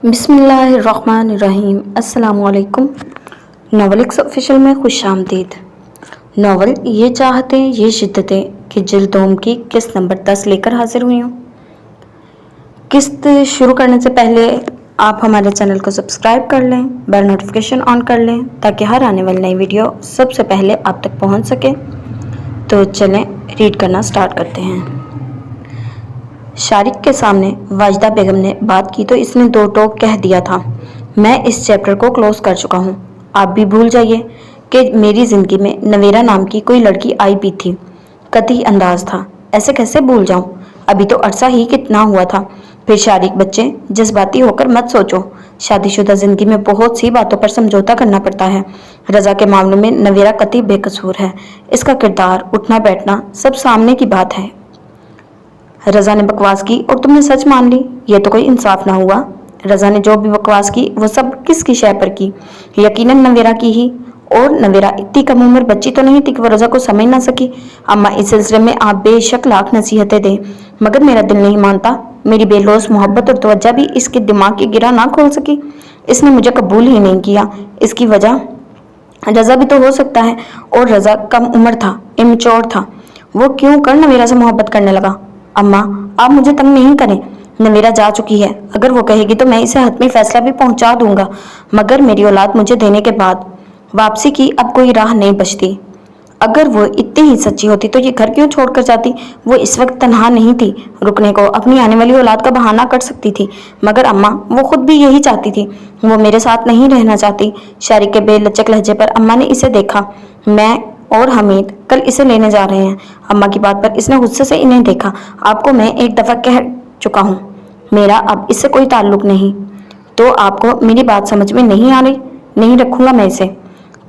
बिस्मिल्लाहिर्रहमानिर्रहीम। अस्सलाम वालेकुम। नॉवेलिक्स ऑफिशियल में खुश आमदीद। नावल ये चाहते ये शिद्दतें कि जिल्दोम की किस्त नंबर 10 लेकर हाजिर हुई हूँ। किस्त शुरू करने से पहले आप हमारे चैनल को सब्सक्राइब कर लें, बेल नोटिफिकेशन ऑन कर लें ताकि हर आने वाली नई वीडियो सबसे पहले आप तक पहुँच सके। तो चलें रीड करना स्टार्ट करते हैं। शारिक के सामने वाजिदा बेगम ने बात की तो इसने दो टोक कह दिया था। मैं इस चैप्टर को क्लोज कर चुका हूँ। आप भी भूल जाइए कि मेरी ज़िंदगी में नवेरा नाम की कोई लड़की आई भी थी। कतई अंदाज था, ऐसे कैसे भूल जाऊँ? अभी तो अरसा ही कितना हुआ था। फिर शारिक बच्चे, जज्बाती होकर मत सोचो। शादीशुदा ज़िंदगी में बहुत सी बातों पर समझौता करना पड़ता है। रज़ा के मामले में नवेरा कतई बेकसूर है। इसका किरदार, उठना बैठना सब सामने की बात है। रज़ा ने बकवास की और तुमने सच मान ली, ये तो कोई इंसाफ ना हुआ। रज़ा ने जो भी बकवास की वो सब किसकी शय पर की? यकीनन नवेरा की ही। और नवेरा इतनी कम उम्र बच्ची तो नहीं थी कि वो रज़ा को समझ ना सकी। अम्मा, इस सिलसिले में आप बेशक लाख नसीहतें दें, मगर मेरा दिल नहीं मानता। मेरी बेलौस मोहब्बत और तवज्जो भी इसके दिमाग की गिरा ना खोल सकी। इसने मुझे कबूल ही नहीं किया। इसकी वजह रज़ा भी तो हो सकता है। और रज़ा कम उम्र था, इमेच्योर था। वो क्यों कर नवेरा से मोहब्बत करने लगा? अम्मा, आप मुझे तंग नहीं करें। नवेरा जा चुकी है। अगर वो कहेगी तो मैं इसे हतमी फैसला भी पहुंचा दूंगा, मगर मेरी औलाद मुझे देने के बाद वापसी की अब कोई राह नहीं बचती। अगर वो इतनी ही सच्ची होती तो ये घर क्यों छोड़कर जाती? वो इस वक्त तनहा नहीं थी। रुकने को अपनी आने वाली औलाद का बहाना कर सकती थी, मगर अम्मा, वो खुद भी यही चाहती थी। वो मेरे साथ नहीं रहना चाहती। शारिक के बेलचक लहजे पर अम्मा ने इसे देखा। मैं और हमीद कल इसे लेने जा रहे हैं। अम्मा की बात पर इसने गुस्से से इन्हें देखा। आपको मैं एक दफ़ा कह चुका हूँ, मेरा अब इससे कोई ताल्लुक नहीं। तो आपको मेरी बात समझ में नहीं आ रही? नहीं रखूंगा मैं इसे।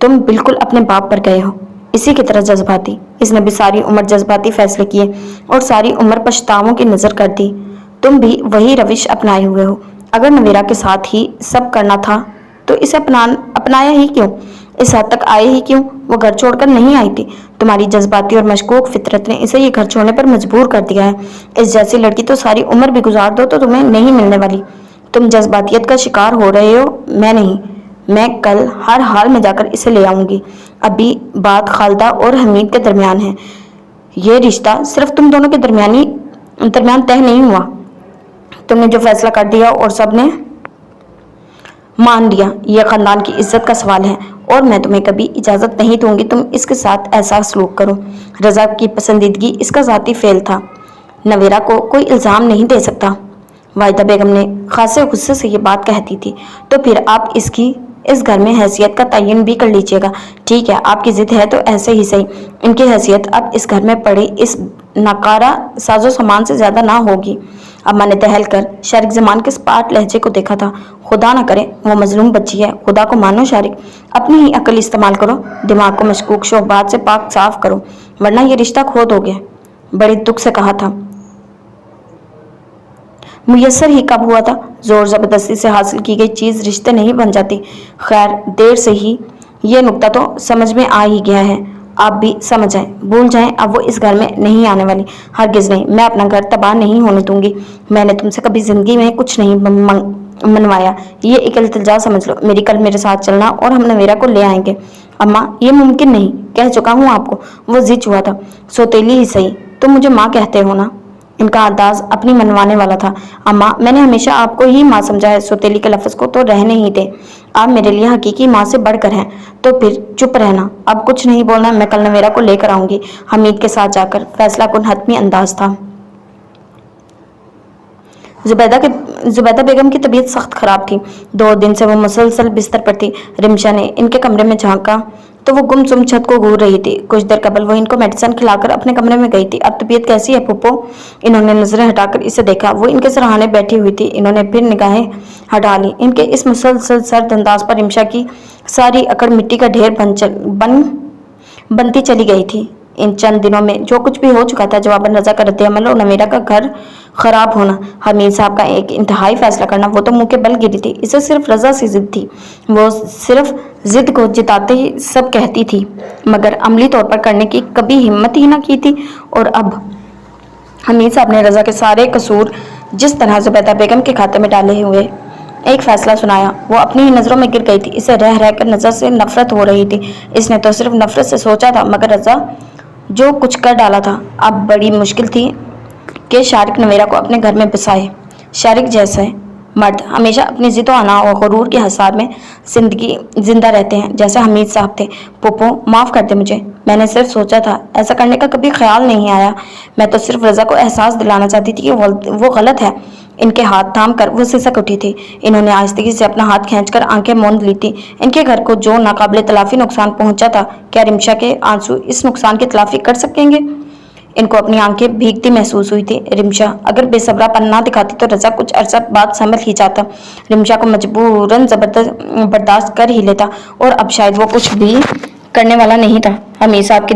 तुम बिल्कुल अपने बाप पर गए हो, इसी की तरह जज्बाती। इसने भी सारी उम्र जज्बाती फैसले किए और सारी उम्र पछतावों की नज़र कर दी। तुम भी वही रविश अपनाए हुए हो। अगर नवेरा के साथ ही सब करना था तो इसे अपनाया ही क्यों? इस हद तक आए ही क्यों? वो घर छोड़कर नहीं आई थी। तुम्हारी जज्बाती और मशकूक फितरत ने इसे ये घर छोड़ने पर मजबूर कर दिया है। इस जैसी लड़की तो सारी उम्र भी गुजार दो तो तुम्हें नहीं मिलने वाली। तुम जज्बातियत का शिकार हो रहे हो, मैं नहीं। मैं कल हर हाल में जाकर इसे ले आऊंगी। अभी बात खालिदा और हमीद के दरमियान है। ये रिश्ता सिर्फ तुम दोनों के दरमियान तय नहीं हुआ। तुमने जो फैसला कर दिया और सब ने मान लिया, यह खानदान की इज्जत का सवाल है और मैं तुम्हें कभी इजाज़त नहीं दूंगी तुम इसके साथ ऐसा सलूक करो। रज़ा की पसंदीदगी इसका ज़ाती फेल था। नवेरा को कोई इल्ज़ाम नहीं दे सकता। वाजिदा बेगम ने खासे गुस्से से ये बात कहती थी। तो फिर आप इसकी इस घर में हैसियत का तयन भी कर लीजिएगा। ठीक है, आपकी जिद है तो ऐसे ही सही। इनकी हैसियत अब इस घर में पड़े इस नकारा साजो सामान से ज़्यादा ना होगी। अम्मा ने टहल कर शारिक जमान के स्पाट लहजे को देखा था। खुदा ना करे वो मजलूम बच्ची है। खुदा को मानो शारिक, अपनी ही अकल इस्तेमाल करो। दिमाग को मशकूक शोबात से पाक साफ करो, वरना ये रिश्ता खो दोगे। बड़े दुख से कहा था। मुयस्सर ही कब हुआ था? जोर जबरदस्ती से हासिल की गई चीज़ रिश्ते नहीं बन जाती। खैर, देर से ही ये नुक्ता तो समझ में आ ही गया है। आप भी समझ जाएं, भूल जाएं, अब वो इस घर में नहीं आने वाली। हरगिज़ नहीं। मैं अपना घर तबाह नहीं होने दूंगी। मैंने तुमसे कभी जिंदगी में कुछ नहीं मनवाया। ये एक इल्तिजा समझ लो। मेरी कल मेरे साथ चलना और हम नवेरा को ले आएंगे। अम्मा, ये मुमकिन नहीं। कह चुका हूँ आपको, वो जिद हुआ था। सौतेली ही सही, तुम मुझे माँ कहते हो ना। इनका अंदाज अपनी मनवाने वाला था। अम्मा, मैंने हमेशा आपको ही माँ समझा है। सौतेली के लफ्ज़ को तो रहने ही दे। आप मेरे लिए हकीकी माँ से बढ़कर हैं। तो फिर चुप रहना, अब कुछ नहीं बोलना। मैं कल नवेरा को लेकर आऊंगी हमीद के साथ जाकर। फैसला कुन हतमी अंदाज था। जुबैदा बेगम की तबीयत सख्त खराब थी। 2 दिन से वो मुसलसल बिस्तर पर थी। रिमशा ने इनके कमरे में झांका तो वो गुमसुम छत को घूर रही थी। कुछ देर कबल वो इनको मेडिसिन खिलाकर अपने कमरे में गई थी। अब तबीयत कैसी है फूफो? इन्होंने नजरें हटाकर इसे देखा। वो इनके सराहने बैठी हुई थी। इन्होंने फिर निगाहें हटा ली। इनके इस मुसलसल सर्द अंदाज पर रिमशा की सारी अकड़ मिट्टी का ढेर बनती चली गई थी। इन चंद दिनों में जो कुछ भी हो चुका था, जवाबन रज़ा का रद्द-ए-अमल और नवेरा का घर खराब होना, हमीद साहब का एक इंतहाई फैसला करना, वो तो मुंह के बल गिरी थी। इसे सिर्फ रज़ा से जिद थी। वो सिर्फ जिद को जिताते ही सब कहती थी, मगर अमली तौर पर करने की कभी हिम्मत ही ना की थी। और अब हमीद साहब ने रज़ा के सारे कसूर जिस तरह जुबैदा बेगम के खाते में डाले हुए ایک فیصلہ سنایا۔ وہ اپنی ہی نظروں میں گر گئی تھی۔ اسے رہ رہ کر نظر سے نفرت ہو رہی تھی۔ اس نے تو صرف نفرت سے سوچا تھا، مگر رضا جو کچھ کر ڈالا تھا۔ اب بڑی مشکل تھی کہ شارق نویرہ کو اپنے گھر میں بسائے۔ شارق جیسے مرد ہمیشہ اپنی ضد و انا اور غرور کے حصار میں زندہ رہتے ہیں، جیسے حمید صاحب تھے۔ پھوپھو معاف کر دے مجھے، میں نے صرف سوچا تھا، ایسا کرنے کا کبھی خیال نہیں آیا۔ میں تو صرف رضا کو احساس دلانا چاہتی تھی کہ وہ غلط ہے۔ ان کے ہاتھ تھام کر وہ سسک اٹھی تھی۔ انہوں نے آہستگی سے اپنا ہاتھ کھینچ کر آنکھیں موند لی تھی۔ ان کے گھر کو جو ناقابل تلافی نقصان پہنچا تھا، کیا رمشا کے آنسو اس نقصان کی تلافی کر سکیں گے؟ ان کو اپنی آنکھیں بھیگتی محسوس ہوئی تھی۔ رمشا اگر بے صبرا پن نہ دکھاتی تو رضا کچھ عرصہ بعد سنبھل ہی جاتا۔ رمشا کو مجبوراً برداشت کر ہی لیتا، اور اب شاید وہ کچھ بھی کرنے والا نہیں تھا۔ حمید صاحب کی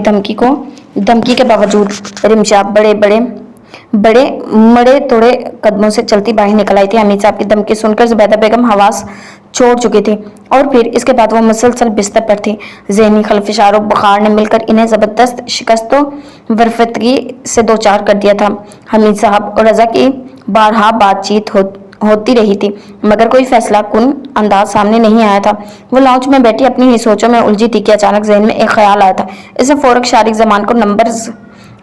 دھمکی کے باوجود رمشا بڑے مڑے توڑے قدموں سے چلتی باہر نکل آئی تھی۔ حمید صاحب کی دھمکی سن کر زبیدہ بیگم حواس چھوڑ چکی تھی، اور پھر اس کے بعد وہ مسلسل بستر پر تھی۔ ذہنی خلفشار و بخار نے مل کر انہیں زبردست شکست و ورفتگی سے دوچار کر دیا تھا۔ حمید صاحب اور رضا کی بارہا بات چیت ہوتی رہی تھی، مگر کوئی فیصلہ کن انداز سامنے نہیں آیا تھا۔ وہ لاؤنج میں بیٹھی اپنی ہی سوچوں میں الجھی تھی کہ اچانک ذہن میں ایک خیال آیا تھا۔ اس نے فوراً شارق زمان کو نمبرز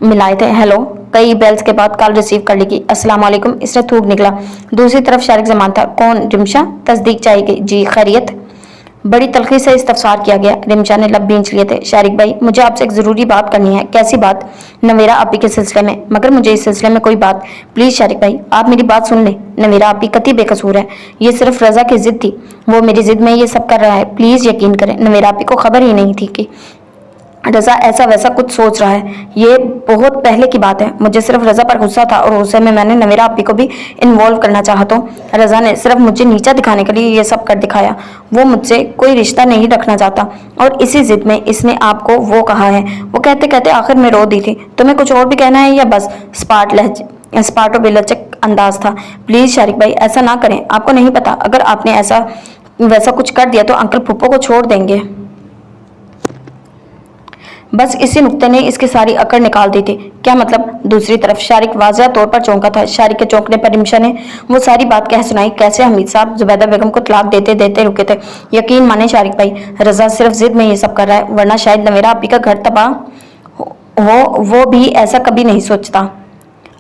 ملائے تھے۔ ہیلو، کئی بیلز کے بعد کال ریسیو کر لی گئی۔ السلام علیکم، اس نے تھوک نکلا۔ دوسری طرف شارق زمان تھا۔ کون؟ رمشا؟ تصدیق چاہیے گی؟ جی، خیریت؟ بڑی تلخی سے استفسار کیا گیا۔ رمشا نے لب بھینچ لیے تھے۔ شارق بھائی، مجھے آپ سے ایک ضروری بات کرنی ہے۔ کیسی بات؟ نویرہ آپی کے سلسلے میں۔ مگر مجھے اس سلسلے میں کوئی بات۔ پلیز شارق بھائی، آپ میری بات سن لیں۔ نویرہ آپی قطعی بے قصور ہے، یہ صرف رضا کی ضد تھی۔ وہ میری ضد میں یہ سب کر رہا ہے۔ پلیز یقین کریں، نویرہ آپی کو خبر ہی نہیں تھی کہ رضا ایسا ویسا کچھ سوچ رہا ہے۔ یہ بہت پہلے کی بات ہے۔ مجھے صرف رضا پر غصہ تھا، اور غصے میں نے نویرہ آپی کو بھی انوالو کرنا چاہا تو رضا نے صرف مجھے نیچا دکھانے کے لیے یہ سب کر دکھایا۔ وہ مجھ سے کوئی رشتہ نہیں رکھنا چاہتا، اور اسی ضد میں اس نے آپ کو وہ کہا ہے۔ وہ کہتے کہتے آخر میں رو دی تھی۔ تمہیں کچھ اور بھی کہنا ہے یا بس؟ اسپاٹ و بے لچک انداز تھا۔ پلیز شارق بھائی، ایسا نہ کریں۔ آپ کو نہیں پتا، اگر آپ نے ایسا ویسا کچھ کر دیا تو انکل پھپھو کو چھوڑ دیں گے۔ بس اسی نکتے نے اس کی ساری اکڑ نکال دی تھی۔ کیا مطلب؟ دوسری طرف شارق واضح طور پر چونکا تھا۔ شارق کے چونکنے پر رمشا نے وہ ساری بات کہہ سنائی، کیسے حمید صاحب زبیدہ بیگم کو طلاق دیتے رکے تھے۔ یقین مانیں شارق بھائی، رضا صرف ضد میں یہ سب کر رہا ہے، ورنہ شاید نویرہ آپی کا گھر تباہ ہو وہ بھی ایسا کبھی نہیں سوچتا۔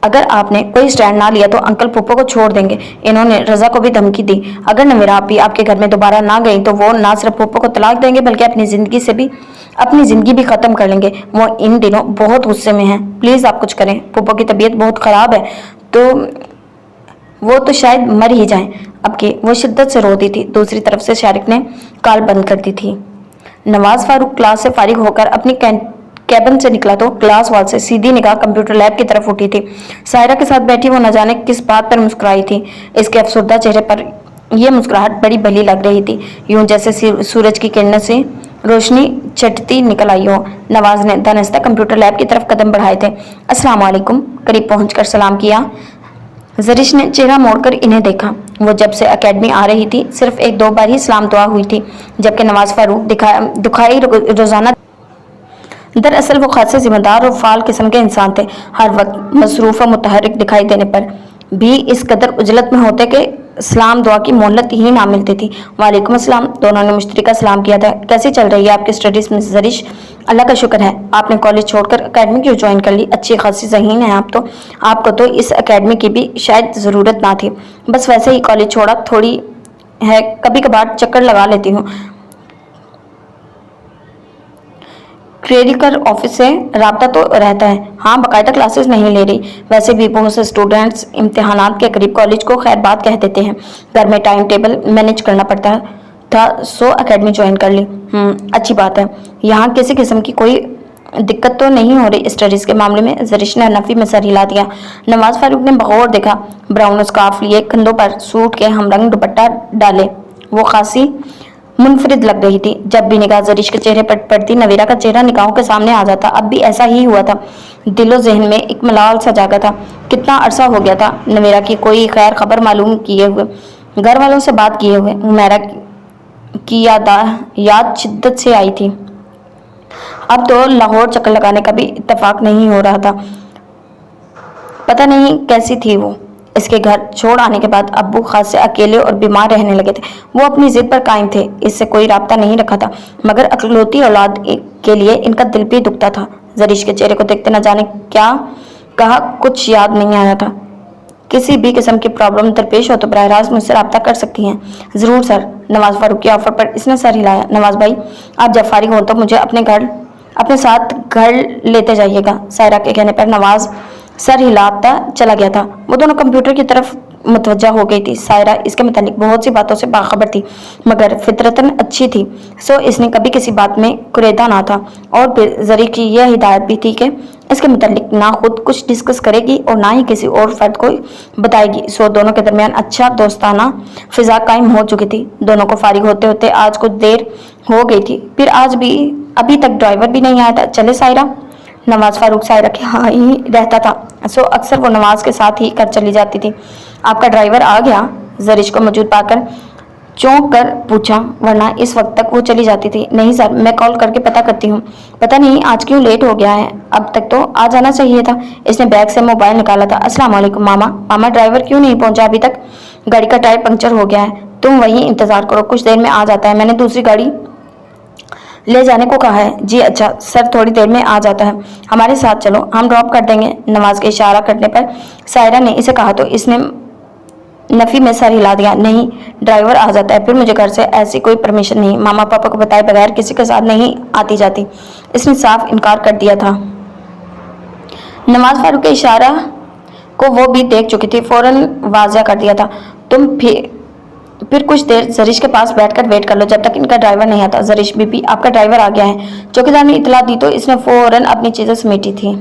اگر آپ نے کوئی سٹینڈ نہ لیا تو انکل پھپھو کو چھوڑ دیں گے۔ انہوں نے رضا کو بھی دھمکی دی، اگر نویرہ آپی آپ کے گھر میں دوبارہ نہ گئی تو وہ نہ صرف پھپھو کو طلاق دیں گے بلکہ اپنی زندگی بھی ختم کر لیں گے۔ وہ ان دنوں بہت غصے میں ہیں۔ پلیز آپ کچھ کریں، پھپھو کی طبیعت بہت خراب ہے، تو وہ تو شاید مر ہی جائیں۔ اب کہ وہ شدت سے رو دی تھی۔ دوسری طرف سے شارق نے کال بند کر دی تھی۔ نواز فاروق کلاس سے فارغ ہو کر اپنی کیبن سے نکلا تو کلاس وال سے سیدھی نگاہ کمپیوٹر لیب کی طرف اٹھی تھی۔ سائرہ کے ساتھ بیٹھی وہ نہ جانے کس بات پر مسکرائی تھی۔ اس کے افسردہ چہرے پر یہ مسکراہٹ بڑی بھلی لگ رہی تھی، یوں جیسے سورج کی کرنوں سے روشنی چٹتی نکل آئی ہو۔ نواز نے دانستہ کمپیوٹر لیب کی طرف قدم بڑھائے تھے۔ السلام علیکم، قریب پہنچ کر سلام کیا۔ زرش نے چہرہ موڑ کر انہیں دیکھا۔ وہ جب سے اکیڈمی آ رہی تھی صرف ایک دو بار ہی سلام دعا ہوئی تھی، جبکہ نواز فاروق دکھائی روزانہ دراصل وہ خاصے ذمہ دار اور فعال قسم کے انسان تھے۔ ہر وقت مصروف و متحرک دکھائی دینے پر بھی اس قدر عجلت میں ہوتے کہ سلام دعا کی مہلت ہی نہ ملتی تھی۔ وعلیکم السلام، دونوں نے مشترکہ سلام کیا تھا۔ کیسی چل رہی ہے آپ کی اسٹڈیز میں زرش؟ اللہ کا شکر ہے۔ آپ نے کالج چھوڑ کر اکیڈمی کیوں جوائن کر لی؟ اچھی خاصی ذہین ہیں آپ کو تو اس اکیڈمی کی بھی شاید ضرورت نہ تھی۔ بس ویسے ہی کالج چھوڑا تھوڑی ہے، کبھی کبھار چکر لگا لیتی ہوں۔ کلیریکل آفس سے رابطہ تو رہتا ہے؟ ہاں، باقاعدہ کلاسز نہیں لے رہی۔ ویسے بھی بہت سے اسٹوڈنٹس امتحانات کے قریب کالج کو خیر بات کہہ دیتے ہیں۔ گھر میں ٹائم ٹیبل مینیج کرنا پڑتا تھا، سو اکیڈمی جوائن کر لی۔ اچھی بات ہے۔ یہاں کسی قسم کی کوئی دقت تو نہیں ہو رہی اسٹڈیز کے معاملے میں؟ زرش نے نفی میں سر ہلا دیا۔ نواز فاروق نے بغور دیکھا۔ براؤن اسکارف لیے، کندھوں پر سوٹ کے ہم رنگ دوپٹہ ڈالے، وہ خاصی منفرد لگ رہی تھی۔ جب بھی نگاہ زرش کے چہرے پر پڑتی نویرہ کا چہرہ نگاہوں کے سامنے آ جاتا۔ اب بھی ایسا ہی ہوا تھا۔ دل و ذہن میں ایک ملال سا جاگا تھا۔ کتنا عرصہ ہو گیا تھا نویرہ کی کوئی خیر خبر معلوم کیے ہوئے، گھر والوں سے بات کیے ہوئے۔ حمیرہ کی یاد شدت سے آئی تھی۔ اب تو لاہور چکر لگانے کا بھی اتفاق نہیں ہو رہا تھا۔ پتہ نہیں کیسی تھی وہ، اس کے گھر چھوڑ آنے کے بعد ابو خاص سے اکیلے اور بیمار رہنے لگے تھے۔ وہ اپنی ضد پر قائم تھے، اس سے کوئی رابطہ نہیں رکھا تھا، مگر اکلوتی اولاد کے لیے ان کا دل بھی دکھتا تھا۔ زریش کے چہرے کو دیکھتے نہ جانے کیا کہا، کچھ یاد نہیں آیا تھا۔ کسی بھی قسم کی پرابلم درپیش ہو تو براہ راست مجھ سے رابطہ کر سکتی ہیں۔ ضرور سر۔ نواز فاروق کے آفر پر اس نے سر ہلایا۔ نواز بھائی، آپ جب فارغ ہوں تو مجھے اپنے ساتھ گھر لیتے جائیے گا۔ سائرہ کے کہنے پر نواز سر ہلاتا چلا گیا تھا۔ وہ دونوں کمپیوٹر کی طرف متوجہ ہو گئی تھی۔ سائرہ اس کے متعلق بہت سی باتوں سے باخبر تھی، مگر فطرتاً اچھی تھی، سو اس نے کبھی کسی بات میں کریدا نہ تھا۔ اور پھر زری کی یہ ہدایت بھی تھی کہ اس کے متعلق نہ خود کچھ ڈسکس کرے گی اور نہ ہی کسی اور فرد کو بتائے گی، سو دونوں کے درمیان اچھا دوستانہ فضا قائم ہو چکی تھی۔ دونوں کو فارغ ہوتے ہوتے آج کچھ دیر ہو گئی تھی، پھر ابھی تک ڈرائیور بھی نہیں آیا تھا۔ چلے سائرہ؟ نواز فاروق سائرہ کے ہاں ہی رہتا تھا، سو اکثر وہ نواز کے ساتھ ہی کر چلی جاتی تھی۔ آپ کا ڈرائیور آ گیا؟ زریش کو موجود پا کر چونک کر پوچھا، ورنہ اس وقت تک وہ چلی جاتی تھی۔ نہیں سر، میں کال کر کے پتہ کرتی ہوں۔ پتہ نہیں آج کیوں لیٹ ہو گیا ہے، اب تک تو آ جانا چاہیے تھا۔ اس نے بیگ سے موبائل نکالا تھا۔ السلام علیکم ماما ڈرائیور کیوں نہیں پہنچا ابھی تک؟ گاڑی کا ٹائر پنکچر ہو گیا ہے، تم وہیں انتظار کرو، کچھ دیر میں آ جاتا ہے، میں نے دوسری گاڑی لے جانے کو کہا ہے۔ جی اچھا سر، تھوڑی دیر میں آ جاتا ہے، ہمارے ساتھ چلو، ہم ڈراپ کر دیں گے۔ نواز کے اشارہ کرنے پر سائرہ نے اسے کہا تو اس نے نفی میں سر ہلا دیا۔ نہیں، ڈرائیور آ جاتا ہے، پھر مجھے گھر سے ایسی کوئی پرمیشن نہیں، ماما پاپا کو بتائے بغیر کسی کے ساتھ نہیں آتی جاتی۔ اس نے صاف انکار کر دیا تھا۔ نواز فاروق کے اشارہ کو وہ بھی دیکھ چکی تھی، فوراً واضح کر دیا تھا، تم پھر کچھ دیر زریش کے پاس بیٹھ کر ویٹ کر لو جب تک ان کا ڈرائیور نہیں آتا۔ زریش بی بی، آپ کا ڈرائیور آ گیا ہے، چوکیدار نے اطلاع دی تو اس نے فوراً اپنی چیزیں سمیٹی تھی۔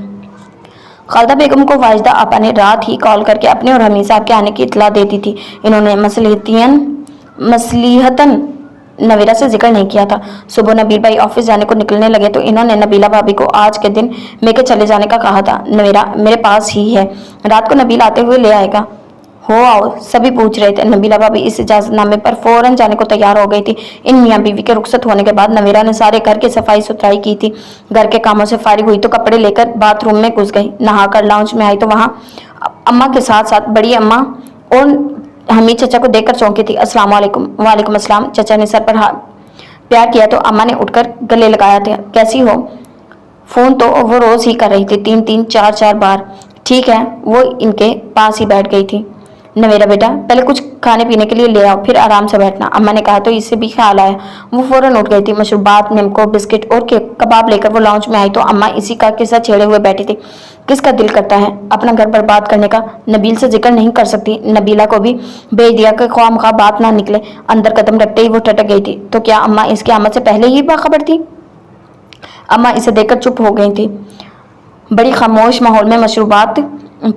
خالدہ بیگم کو واجدہ آپا نے رات ہی کال کر کے اپنے اور حمید صاحب کے آنے کی اطلاع دے دی تھی۔ انہوں نے مصلحتاً نویرہ سے ذکر نہیں کیا تھا۔ صبح نبیل بھائی آفس جانے کو نکلنے لگے تو انہوں نے نبیلہ بھابی کو آج کے دن میکے چلے جانے کا کہا تھا۔ نویرہ میرے پاس ہی ہے، رات کو نبیل آتے ہوئے لے آئے گا۔ ہو آؤ، سبھی پوچھ رہے تھے۔ نبیلہ بھابی اس اجازت نامے پر فوراً جانے کو تیار ہو گئی تھی۔ ان میاں بیوی کے رخصت ہونے کے بعد نویرہ نے سارے گھر کی صفائی ستھرائی کی تھی۔ گھر کے کاموں سے فارغ ہوئی تو کپڑے لے کر باتھ روم میں گھس گئی۔ نہا کر لاؤنج میں آئی تو وہاں اماں کے ساتھ ساتھ بڑی اماں اور حمید چچا کو دیکھ کر چونکی تھی۔ السلام علیکم۔ وعلیکم السلام۔ چچا نے سر پر پیار کیا تو اماں نے اٹھ کر گلے لگایا تھا۔ کیسی ہو؟ فون تو وہ روز ہی کر رہی تھی، 3 4 بار۔ ٹھیک ہے، وہ ان کے پاس ہی بیٹھ گئی تھی۔ نویرہ بیٹا، پہلے کچھ کھانے پینے کے لیے لے آؤ، پھر آرام سے بیٹھنا، اماں نے کہا تو اس سے بھی خیال آیا۔ وہ فوراً اٹھ گئی تھی۔ مشروبات، نمکو، بسکٹ اور کباب لے کر وہ لاؤنج میں آئی تو اماں اسی کا قصہ چھیڑے ہوئے بیٹھی تھی۔ کس کا دل کرتا ہے اپنا گھر برباد کرنے کا؟ نبیل سے ذکر نہیں کر سکتی؟ نبیلہ کو بھی بھیج دیا کہ خواہ مخواہ بات نہ نکلے۔ اندر قدم رکھتے ہی وہ ٹھٹک گئی تھی۔ تو کیا اماں اس کی آمد سے پہلے ہی باخبر تھی؟ اماں اسے دیکھ کر چپ ہو گئی تھی۔ بڑی خاموش ماحول میں مشروبات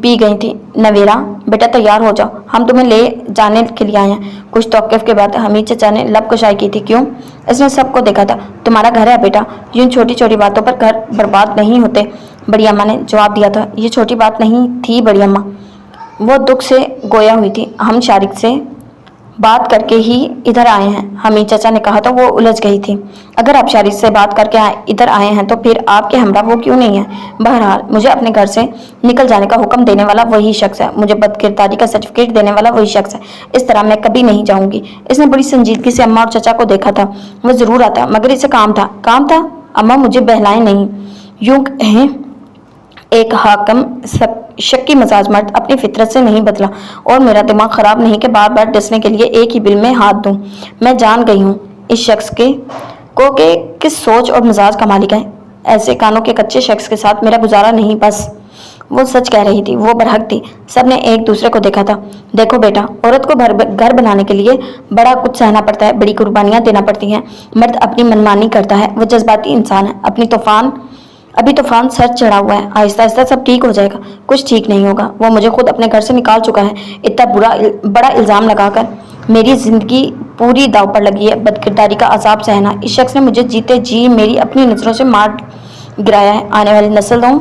پی گئی تھی۔ نویرہ بیٹا تیار ہو جاؤ، ہم تمہیں لے جانے کے لیے آئے ہیں۔ کچھ توقف کے بعد حمید چچا نے لب کشائی کی تھی۔ کیوں؟ اس نے سب کو دیکھا تھا۔ تمہارا گھر ہے بیٹا، یوں چھوٹی چھوٹی باتوں پر گھر برباد نہیں ہوتے۔ بڑی اماں نے جواب دیا تھا۔ یہ چھوٹی بات نہیں تھی بڑی اماں، وہ دکھ سے گویا ہوئی تھی۔ ہم شارق سے بات کر کے ہی ادھر آئے ہیں، حمید چچا نے کہا تو وہ الجھ گئی تھی۔ اگر آپ شارق سے بات کر کے ادھر آئے ہیں تو پھر آپ کے ہمراہ وہ کیوں نہیں ہیں؟ بہرحال مجھے اپنے گھر سے نکل جانے کا حکم دینے والا وہی شخص ہے، مجھے بد کرداری کا سرٹیفکیٹ دینے والا وہی شخص ہے، اس طرح میں کبھی نہیں جاؤں گی۔ اس نے بڑی سنجیدگی سے اماں اور چچا کو دیکھا تھا۔ وہ ضرور آتا مگر اسے کام تھا۔ کام تھا؟ اماں مجھے بہلائیں نہیں، یوں کہیں ایک حاکم شکی مزاج مرد اپنی فطرت سے نہیں بدلا، اور میرا دماغ خراب نہیں کہ بار بار ڈسنے کے لیے ایک ہی بل میں ہاتھ دوں۔ میں جان گئی ہوں اس شخص کو کہ کس سوچ اور مزاج کا مالک ہے۔ ایسے کانوں کے کچے شخص کے ساتھ میرا گزارا نہیں۔ بس وہ سچ کہہ رہی تھی، وہ برحق تھی۔ سب نے ایک دوسرے کو دیکھا تھا۔ دیکھو بیٹا، عورت کو گھر بنانے کے لیے بڑا کچھ سہنا پڑتا ہے، بڑی قربانیاں دینا پڑتی ہیں۔ مرد اپنی منمانی کرتا ہے، وہ جذباتی انسان ہے۔ ابھی طوفان سر چڑھا ہوا ہے، آہستہ آہستہ سب ٹھیک ہو جائے گا۔ کچھ ٹھیک نہیں ہوگا، وہ مجھے خود اپنے گھر سے نکال چکا ہے۔ اتنا بڑا الزام لگا کر میری زندگی پوری داؤ پر لگی ہے۔ بد کرداری کا عذاب سہنا، اس شخص نے مجھے جیتے جی میری اپنی نظروں سے مار گرایا ہے۔ آنے والی نسلوں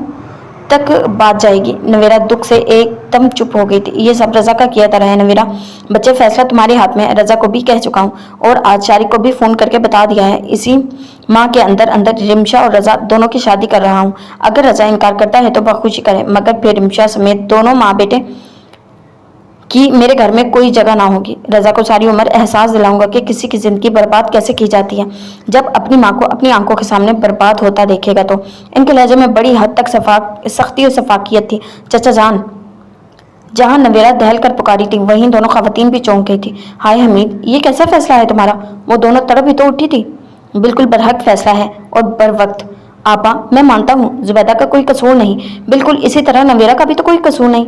تک بات جائے گی۔ نویرہ دکھ سے ایک دم چپ ہو گئی تھی۔ یہ سب رضا کا کیا طرح ہے نویرہ، بچے فیصلہ تمہارے ہاتھ میں ہے۔ رضا کو بھی کہہ چکا ہوں اور آج شارق کو بھی فون کر کے بتا دیا ہے۔ اسی ماہ کے اندر رمشا اور رضا دونوں کی شادی کر رہا ہوں۔ اگر رضا انکار کرتا ہے تو بخوشی کرے، مگر پھر رمشا سمیت دونوں ماں بیٹے कि मेरे घर में कोई जगह ना होगी। रज़ा को सारी उम्र एहसास दिलाऊंगा कि किसी की ज़िंदगी बर्बाद कैसे की जाती है। जब अपनी माँ को अपनी आंखों के सामने बर्बाद होता देखेगा तो। इनके लहजे में बड़ी हद तक सख्ती और सफाकियत थी। चचा जान। जहाँ नवेरा दहल कर पुकारी थी वहीं दोनों खवातीन भी चौंक गई थी। हाय हमीद, ये कैसा फैसला है तुम्हारा? वो दोनों तरफ ही तो उठी थी। बिल्कुल बरहक फैसला है और बर वक्त। आपा, मैं मानता हूँ जुबैदा का कोई कसूर नहीं, बिल्कुल इसी तरह नवेरा का भी तो कोई कसूर नहीं।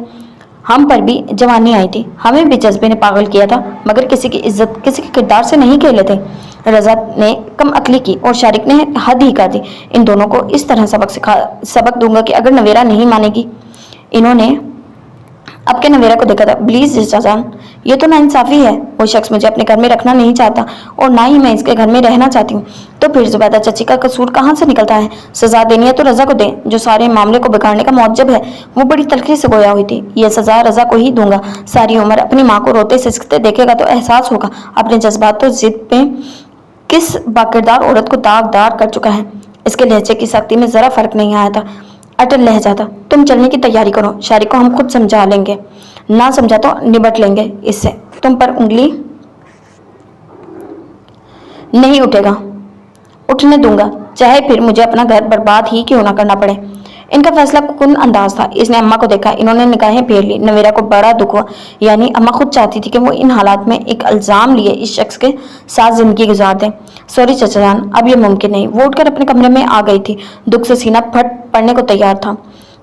हम पर भी जवानी आई थी, हमें भी जज्बे ने पागल किया था, मगर किसी की इज्जत किसी के किरदार से नहीं खेले थे। रज़ा ने कम अकली की और शारिक ने हद ही कर दी। इन दोनों को इस तरह सबक दूंगा कि अगर नवेरा नहीं मानेगी। इन्होंने अब के नवेरा को देखा था। प्लीज चचा जान, ये तो नाइंसाफी है। वो शख्स मुझे अपने घर में रखना नहीं चाहता और ना ही मैं इसके घर में रहना चाहती हूँ। तो फिर जुबैदा चची का कसूर कहाँ से निकलता है? सजा देनी है तो रज़ा को दे, जो सारे मामले को बिगाड़ने का मौजब है। वो बड़ी तलखी से गोया हुई थी। ये सजा रज़ा को ही दूंगा। सारी उम्र अपनी माँ को रोते सिसकते देखेगा तो एहसास होगा अपने जज्बात और जिद पे किस बाकिरदार औरत को दागदार कर चुका है। इसके लहजे की सख्ती में जरा फर्क नहीं आया था, अटल लहजा था। तुम चलने की तैयारी करो, शारिक को हम खुद समझा लेंगे, ना समझा तो निबट लेंगे इससे। तुम पर उंगली नहीं उठेगा, उठने दूंगा, चाहे फिर मुझे अपना घर बर्बाद ही क्यों ना करना पड़े। इनका फैसला कुन अंदाज था। इसने अम्मा को देखा, इन्होंने निगाहें फेर ली। नवेरा को बड़ा दुख हुआ, यानी अम्मा खुद चाहती थी कि वो इन हालात में एक इल्जाम लिए इस शख्स के साथ जिंदगी गुजार दें। सॉरी चचा जान, अब ये मुमकिन नहीं। वो उठकर अपने कमरे में आ गई थी। दुख से सीना फट पड़ने को तैयार था।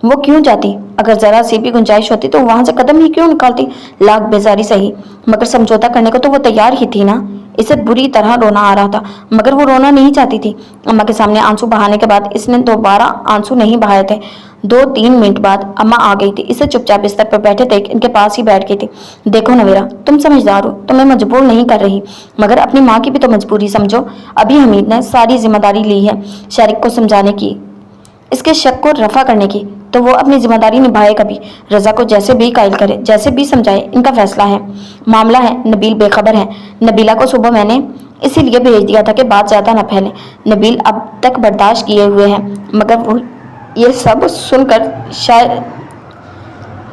वो क्यों जाती? अगर जरा सी भी गुंजाइश होती तो वहां से कदम ही क्यों निकालती? लाख बेजारी सही, मगर समझौता करने को तो वो तैयार ही थी ना। इसे बुरी तरह रोना आ रहा था, मगर वो रोना नहीं चाहती थी। अम्मा के सामने आंसू बहाने के बाद इसने दोबारा आंसू नहीं बहाए थे। 2-3 मिनट बाद अम्मा आ गई थी। इसे चुपचाप बिस्तर पर बैठे देख इनके पास ही बैठ गई थी। देखो नवेरा, तुम समझदार हो, तुम्हें मजबूर नहीं कर रही, मगर अपनी माँ की भी तो मजबूरी समझो। अभी हमीद ने सारी जिम्मेदारी ली है शारिक को समझाने की, इसके शक को रफा करने की, तो वो अपनी जिम्मेदारी निभाए कभी। रज़ा को जैसे भी कायल करे, जैसे भी समझाए, इनका फैसला है। मामला है, नबील बेखबर है। नबीला को सुबह मैंने इसीलिए भेज दिया था कि बात ज़्यादा न फैले। नबील अब तक बर्दाश्त किए हुए हैं, मगर वो ये सब सुनकर शायद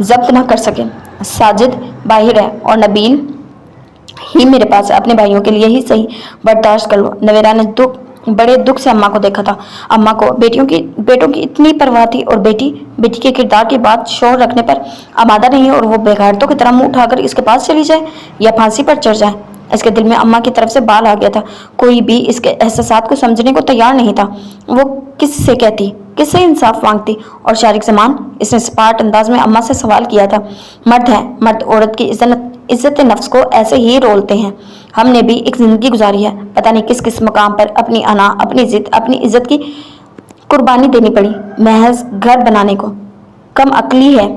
जब्त न कर सके। साजिद बाहिर है और नबील ही मेरे पास है। अपने भाइयों के लिए ही सही, बर्दाश्त कर लो। नवेरा ने बड़े दुख से अम्मा को देखा था। अम्मा को बेटों की इतनी परवाह थी और बेटी के किरदार की बात शोर रखने पर आमादा नहीं, और वो बेगैरतों की तरह मुंह उठाकर इसके पास चली जाए या फांसी पर चढ़ जाए। इसके दिल में अम्मा की तरफ से बाल आ गया था। कोई भी इसके एहसासात को समझने को तैयार नहीं था। वो किससे कहती, किससे इंसाफ मांगती? और शारिक जमान, इसने सपाट अंदाज में अम्मा से सवाल किया था। मर्द है, मर्द औरत की इज्जत नफ्स को ऐसे ही रोलते हैं। हमने भी एक जिंदगी गुजारी है, पता नहीं किस किस मकाम पर अपनी अना, अपनी जिद, अपनी इज्जत की कुर्बानी देनी पड़ी महज घर बनाने को। कम अकली है।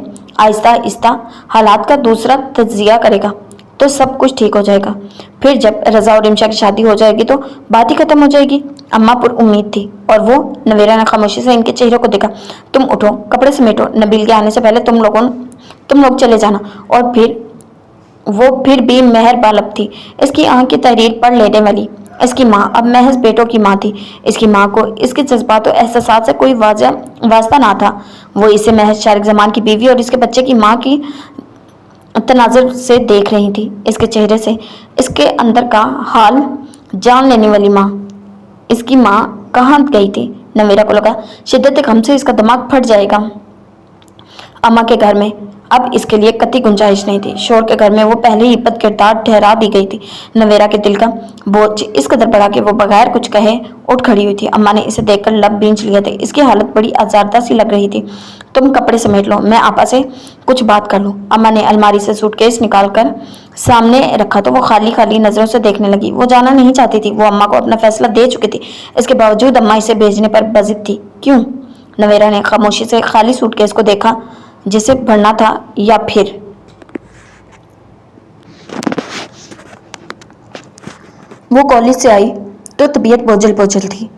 आहिस्ता आहिस्ता हालात का दूसरा तज्जिया करेगा तो सब कुछ ठीक हो जाएगा। फिर जब रज़ा और रिमशा की शादी हो जाएगी तो बात ही खत्म हो जाएगी। अम्मा पर उम्मीद थी और वो नवेरा ने खामोशी से इनके चेहरे को देखा। तुम उठो, कपड़े समेटो, नबील के आने से पहले तुम लोग चले जाना। और फिर वो फिर भी मेहर बालब थी, इसकी आंख की तहरीर पढ़ लेने वाली। इसकी माँ अब महज बेटों की माँ थी। इसकी माँ को इसके जज्बात और एहसासात से कोई वास्ता ना था। वो इसे महज शारिक जमान की बीवी और इसके बच्चे की माँ की तनाजुर से देख रही थी। इसके चेहरे से इसके अंदर का हाल जान लेने वाली माँ। इसकी माँ कहाँ गई थी? नवेरा को लगा शिद्दत गम से इसका दिमाग फट जाएगा। अम्मा के घर में अब इसके लिए कतई गुंजाइश नहीं थी। शोर के घर में वो पहले ही बद किरदार ठहरा दी गई थी। नवेरा के दिल का बोझ इस कदर बढ़ा कि वो बगैर कुछ कहे उठ खड़ी हुई थी। अम्मा ने इसे देखकर लब भींच लिए थे। इसकी हालत बड़ी आजारदा सी लग रही थी। तुम कपड़े समेट लो, मैं आपा से कुछ बात कर लूँ। अम्मा ने अलमारी से सूटकेस निकाल कर सामने रखा तो वो खाली खाली नजरों से देखने लगी। वो जाना नहीं चाहती थी। वो अम्मा को अपना फैसला दे चुकी थी। इसके बावजूद अम्मा इसे भेजने पर बजिद थी। क्यों? नवेरा ने खामोशी से खाली सूटकेस को देखा जिसे भरना था। या फिर वो कॉलेज से आई तो तबीयत बोझल थी।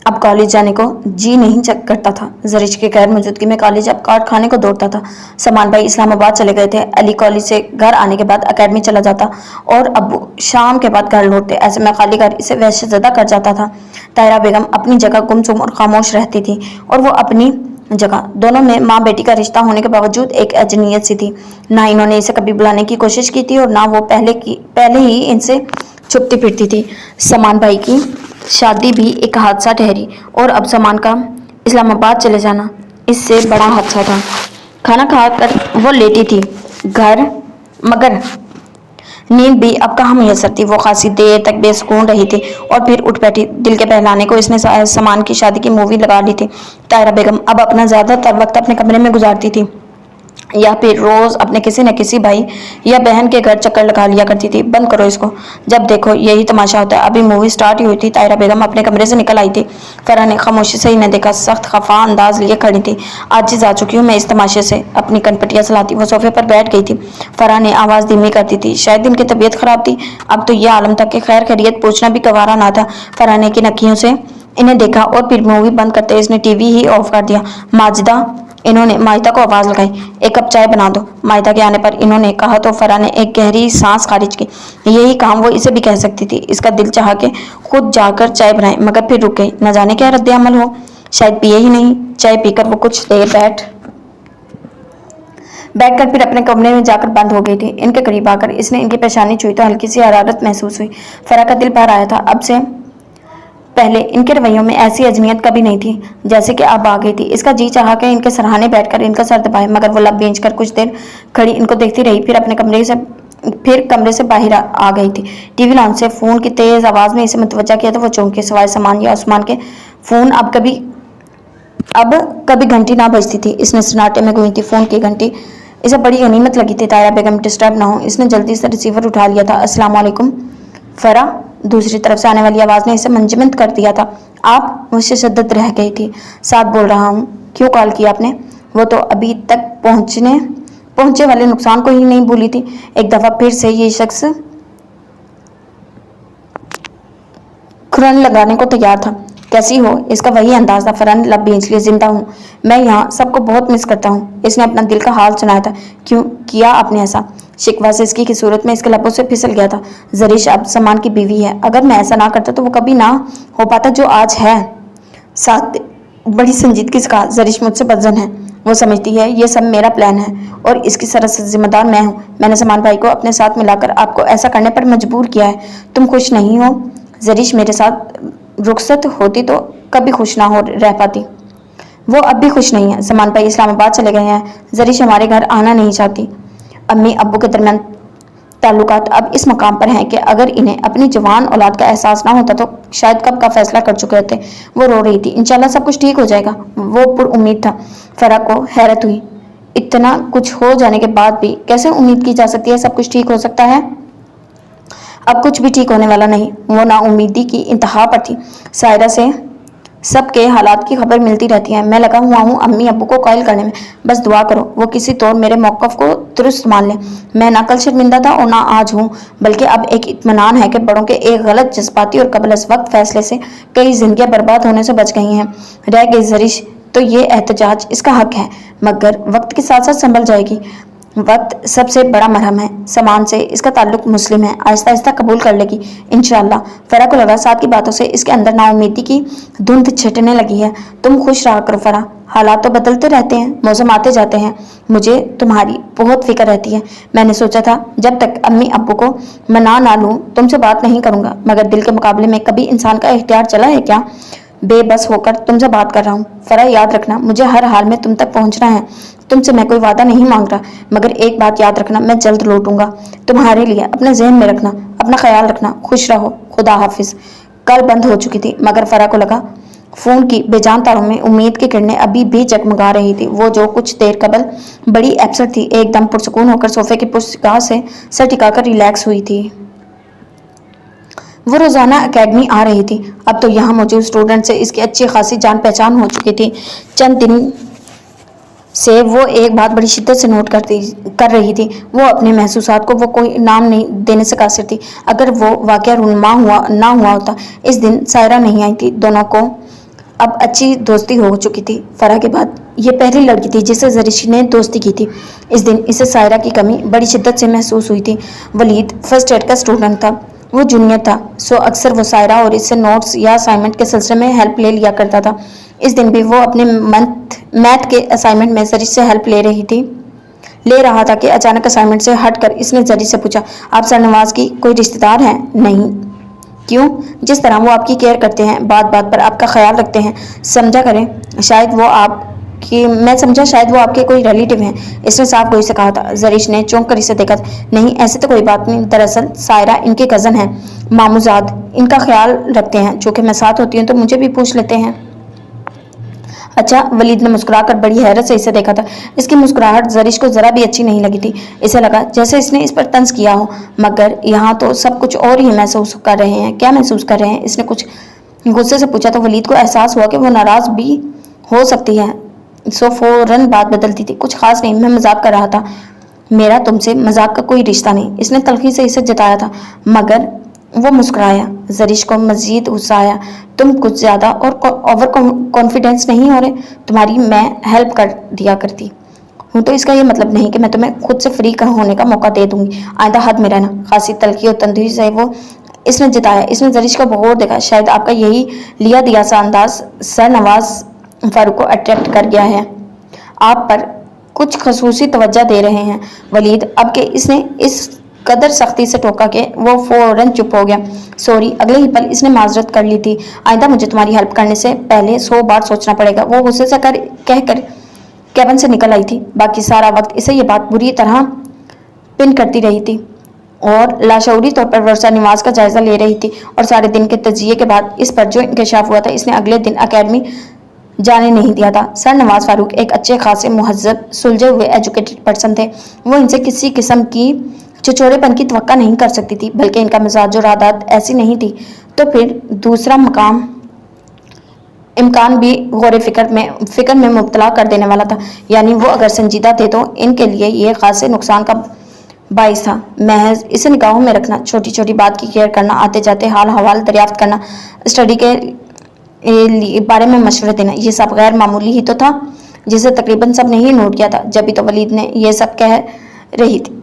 अब कॉलेज जाने को जी नहीं करता था। जरिश के गैर मौजूदगी में कॉलेज अब काट खाने को दौड़ता था। समान भाई इस्लामाबाद चले गए थे। अली कॉलेज से घर आने के बाद एकेडमी चला जाता और अब शाम के बाद घर लौटते। ऐसे में खाली घर इसे वहशतज़दा कर जाता था। ताहिरा बेगम अपनी जगह गुमसुम और खामोश रहती थी और वो अपनी जगह। दोनों में माँ बेटी का रिश्ता होने के बावजूद एक अजनियत सी थी। ना इन्होंने इसे कभी बुलाने की कोशिश की थी और ना वो पहले ही इनसे छुपती फिरती थी। समान भाई की शादी भी एक हादसा ठहरी और अब समान का इस्लामाबाद चले जाना इससे बड़ा हादसा था। खाना खाकर वो लेटी थी मगर नींद भी अब कहाँ मुयसर थी। वो खासी देर तक बेसुकून रही थी और फिर उठ बैठी। दिल के बहलाने को इसने समान की शादी की मूवी लगा ली थी। तायरा बेगम अब अपना ज्यादातर वक्त अपने कमरे में गुजारती थी या फिर रोज अपने किसी न किसी भाई या बहन के घर चक्कर लगा लिया करती थी। बंद करो इसको, जब देखो यही तमाशा होता है। अभी मूवी स्टार्ट ही हुई थी, तायरा बेगम अपने कमरे से निकल आई थी। फराह ने खामोशी से ही न देखा, सख्त खफा अंदाज लिए खड़ी थी। आजिज आ चुकी हूँ मैं इस तमाशे से, अपनी कनपटियां सलाती वो सोफे पर बैठ गई थी। फराह ने आवाज धीमी कर दी थी, शायद इनकी तबीयत खराब थी। अब तो यह आलम तक के खैर खैरियत पूछना भी गवारा ना था। फराह ने की नखियों से इन्हें देखा और फिर मूवी बंद करते इसने टीवी ही ऑफ कर दिया। माजिदा, इन्होंने माइता को आवाज लगाई, एक कप चाय बना दो। माइता के आने पर इन्होंने कहा तो फराह ने एक गहरी सांस खारिज की। यही काम वो इसे भी कह सकती थी। इसका दिल चाहा कि खुद जाकर चाय बनाए, मगर फिर रुक गई। न जाने क्या रद्द अमल हो, शायद पिए ही नहीं। चाय पीकर वो कुछ देर बैठकर फिर अपने कमरे में जाकर बंद हो गई थी। इनके करीब आकर इसने इनकी पेशानी छुई तो हल्की सी हरारत महसूस हुई। फराह का दिल भर आया था। अब से पहले इनके रवैयों में ऐसी अजमियत कभी नहीं थी जैसे कि अब आ गई थी। इसका जी चाहा कि इनके सराहने बैठकर इनका सर दबाए, मगर वो लब बेंच कर कुछ देर खड़ी इनको देखती रही। फिर कमरे से बाहर आ गई थी। टीवी लॉन्च से फोन की तेज आवाज में इसे मुतवज्जा किया तो वो चौंकी। सिवाय समान या उस्मान के फोन अब कभी घंटी ना बजती थी। इसने सन्नाटे में गई थी फोन की घंटी। इसे बड़ी गनीमत लगी थी तायरा बेगम डिस्टर्ब ना हो। इसने जल्दी से रिसीवर उठा लिया था। अस्सलाम वालेकुम फराह, दूसरी तरफ से आने वाली आवाज ने इसे मंजमद कर दिया था। आप? मुझसे शिद्दत रह गई थी। साथ बोल रहा हूँ। क्यों कॉल किया आपने? वो तो अभी तक पहुंचे वाले नुकसान को ही नहीं भूली थी। एक दफा फिर से ये शख्स खुरान लगाने को तैयार था। कैसी हो? इसका वही अंदाज था। फराह ने लब बेंच लिए, जिंदा हूँ मैं, यहाँ सबको बहुत मिस करता हूँ। इसने अपना दिल का हाल सुनाया था। क्यों किया आपने ऐसा? शिकवा से इसकी सूरत में इसके लबों से फिसल गया था। जरीश अब समान की बीवी है। अगर मैं ऐसा ना करता तो वो कभी ना हो पाता जो आज है। साथ बड़ी संजीदगी से कहा, जरीश मुझसे बदजन है। वो समझती है ये सब मेरा प्लान है और इसकी सरासर जिम्मेदार मैं हूँ। मैंने समान भाई को अपने साथ मिलाकर आपको ऐसा करने पर मजबूर किया है। तुम खुश नहीं हो? जरीश मेरे साथ रुखसत होती तो कभी खुश ना हो रह पाती। वो अब भी खुश नहीं है। समान भाई इस्लामाबाद चले गए हैं। जरीश हमारे घर आना नहीं चाहती। अम्मी अब्बू के दरमियान ताल्लुकात अब इस मकाम पर हैं कि अगर इन्हें अपनी जवान औलाद का एहसास ना होता तो शायद कब का फैसला कर चुके होते। वो रो रही थी। इंशाल्लाह सब कुछ ठीक हो जाएगा, वो पुरउम्मीद था। फराह को हैरत हुई, इतना कुछ हो जाने के बाद भी कैसे उम्मीद की जा सकती है सब कुछ ठीक हो सकता है? अब कुछ भी ठीक होने वाला नहीं। वो नाउम्मीदी की इंतहा पर थी। सायरा से सबके हालात की खबर मिलती रहती है। मैं लगा हुआ हूँ अम्मी अब्बू को कॉल करने में। बस दुआ करो वो किसी तौर मेरे मौक़िफ़ को दुरुस्त मान लें। मैं ना कल शर्मिंदा था और ना आज हूँ, बल्कि अब एक इत्मीनान है कि बड़ों के एक गलत जज्बाती और कबल अज़ वक्त फैसले से कई जिंदगियाँ बर्बाद होने से बच गई हैं। रह गई जरीश तो ये एहतजाज इसका हक है, मगर वक्त के साथ साथ संभल जाएगी। वक्त सबसे बड़ा मरहम है। समान से इसका ताल्लुक मुस्लिम है, आहिस्ता आहिस्ता कबूल कर लेगी इंशाअल्लाह। फराह को लगा साथ की बातों से इसके अंदर नाउम्मीदी की धुंध छिटने लगी है। तुम खुश रहा करो फराह, हालात तो बदलते रहते हैं, मौसम आते जाते हैं। मुझे तुम्हारी बहुत फिक्र रहती है। मैंने सोचा था जब तक अम्मी अब्बू को मना ना लूँ तुमसे बात नहीं करूँगा, मगर दिल के मुकाबले में कभी इंसान का इख्तियार चला है क्या? बेबस होकर तुमसे बात कर रहा हूँ। फराह याद रखना मुझे हर हाल में तुम तक पहुँचना है। तुमसे मैं कोई वादा नहीं मांग रहा, मगर एक बात याद रखना, मैं जल्द लौटूंगा तुम्हारे लिए। अपने जहन में रखना, अपना ख्याल रखना। खुश रहो, खुदा हाफिज। कल बंद हो चुकी थी, मगर फराह को लगा फोन की बेजान तारों में उम्मीद की किरणें अभी भी जगमगा रही थी। वो जो कुछ देर कबल बड़ी एब्सेंट थी, एकदम पुरसुकून होकर सोफे की पुष्टगाह से सर टिकाकर रिलैक्स हुई थी। वो रोजाना एकेडमी आ रही थी। अब तो यहाँ मौजूद स्टूडेंट से इसकी अच्छी खासी जान पहचान हो चुकी थी। चंद दिन से वो एक बात बड़ी शिद्दत से नोट कर रही थी। वो अपने महसूसात को वो कोई नाम नहीं देने से कासिर थी। अगर वो वाकया रुनमा ना हुआ होता, इस दिन सायरा नहीं आई थी। दोनों को अब अच्छी दोस्ती हो चुकी थी। फराह के बाद ये पहली लड़की थी जिससे जरीश ने दोस्ती की थी। इस दिन इसे सायरा की कमी बड़ी शिद्दत से महसूस हुई थी। वलीद फर्स्ट ईयर का स्टूडेंट था। वो जूनियर था, सो अक्सर वो सायरा और इससे नोट्स या असाइनमेंट के सिलसिले में हेल्प ले लिया करता था। इस दिन भी वो अपने मैथ के असाइनमेंट में जरीश से हेल्प ले रहा था कि अचानक असाइनमेंट से हटकर इसने जरीश से पूछा, आप सरनवाज की कोई रिश्तेदार हैं? नहीं। क्यों? जिस तरह वो आपकी केयर करते हैं, बात बात पर आपका ख्याल रखते हैं, समझा करें मैं समझा शायद वो आपके कोई रिलेटिव हैं। इसने साफ गोई से कहा था। जरीश ने चौंक कर इसे देखा। नहीं, ऐसे तो कोई बात नहीं, दरअसल सायरा इनके कज़न हैं, मामूजाद इनका ख्याल रखते हैं। चूँकि मैं साथ होती हूँ तो मुझे भी पूछ लेते हैं। अच्छा, वलीद ने मुस्कुराकर बड़ी हैरत से इसे देखा था। इसकी मुस्कुराहट जरीश को जरा भी अच्छी नहीं लगी थी। इसे लगा जैसे इसने इस पर तंज किया हो, मगर यहाँ तो सब कुछ और ही महसूस कर रहे हैं। क्या महसूस कर रहे हैं? इसने कुछ गुस्से से पूछा तो वलीद को एहसास हुआ कि वो नाराज भी हो सकती है, सो फौरन बात बदलती थी। कुछ खास नहीं, मैं मजाक कर रहा था। मेरा तुमसे मजाक का कोई रिश्ता नहीं, इसने तल्खी से इसे जताया था, मगर वो मुस्कुराया। जरीश को मजीद गुस्सा आया। तुम कुछ ज्यादा और ओवर कॉन्फिडेंस नहीं हो रहे? तुम्हारी मैं हेल्प कर दिया करती हूँ तो इसका ये मतलब नहीं कि मैं तुम्हें खुद से फ्री होने का मौका दे दूंगी। आइंदा हद में रहना। खासी तल्खी और तंदुरी से वो इसने जताया। इसने जरीश का बहुत देखा। शायद आपका यही लिया दिया सा अंदाज सरनवाज फारूक को अट्रैक्ट कर गया है, आप पर कुछ खसूसी तवज्जो दे रहे हैं। वलीद अब के इसने इस कदर सख्ती से टोका कि वो फौरन चुप हो गया। सॉरी, अगले ही पल इसने माजरत कर ली थी। आइंदा मुझे तुम्हारी हेल्प करने से पहले 100 बार सोचना पड़ेगा। वो गुस्से से कहकर कैबिन से निकल आई थी। बाकी सारा वक्त इसे ये बात बुरी तरह पिन करती रही थी और लाशऊरी तौर पर वर्षा निवास का जायजा ले रही थी। और सारे दिन के तजिए के बाद इस पर जो इंकशाफ हुआ था, इसने अगले दिन अकेडमी जाने नहीं दिया था। सरनवाज फारूक एक अच्छे खासे मुहज्जब, सुलझे हुए एजुकेटेड पर्सन थे। वो इनसे किसी किस्म की छिछोरेपन की तवक्का नहीं कर सकती थी, बल्कि इनका मिजाज और आदत ऐसी नहीं थी। तो फिर दूसरा इम्कान भी गौर फिक्र में मुब्तला कर देने वाला था। यानी वो अगर संजीदा थे तो इनके लिए ये खासे नुकसान का बाइस था। महज इसे निगाहों में रखना, छोटी छोटी बात की केयर करना, आते जाते हाल हवाल दरियाफ्त करना, स्टडी के बारे में मशवरे देना, ये सब गैर मामूली ही तो था, जिसे तकरीबन सब ने ही नोट किया था। जब भी तो वलीद ने ये सब कह रही थी।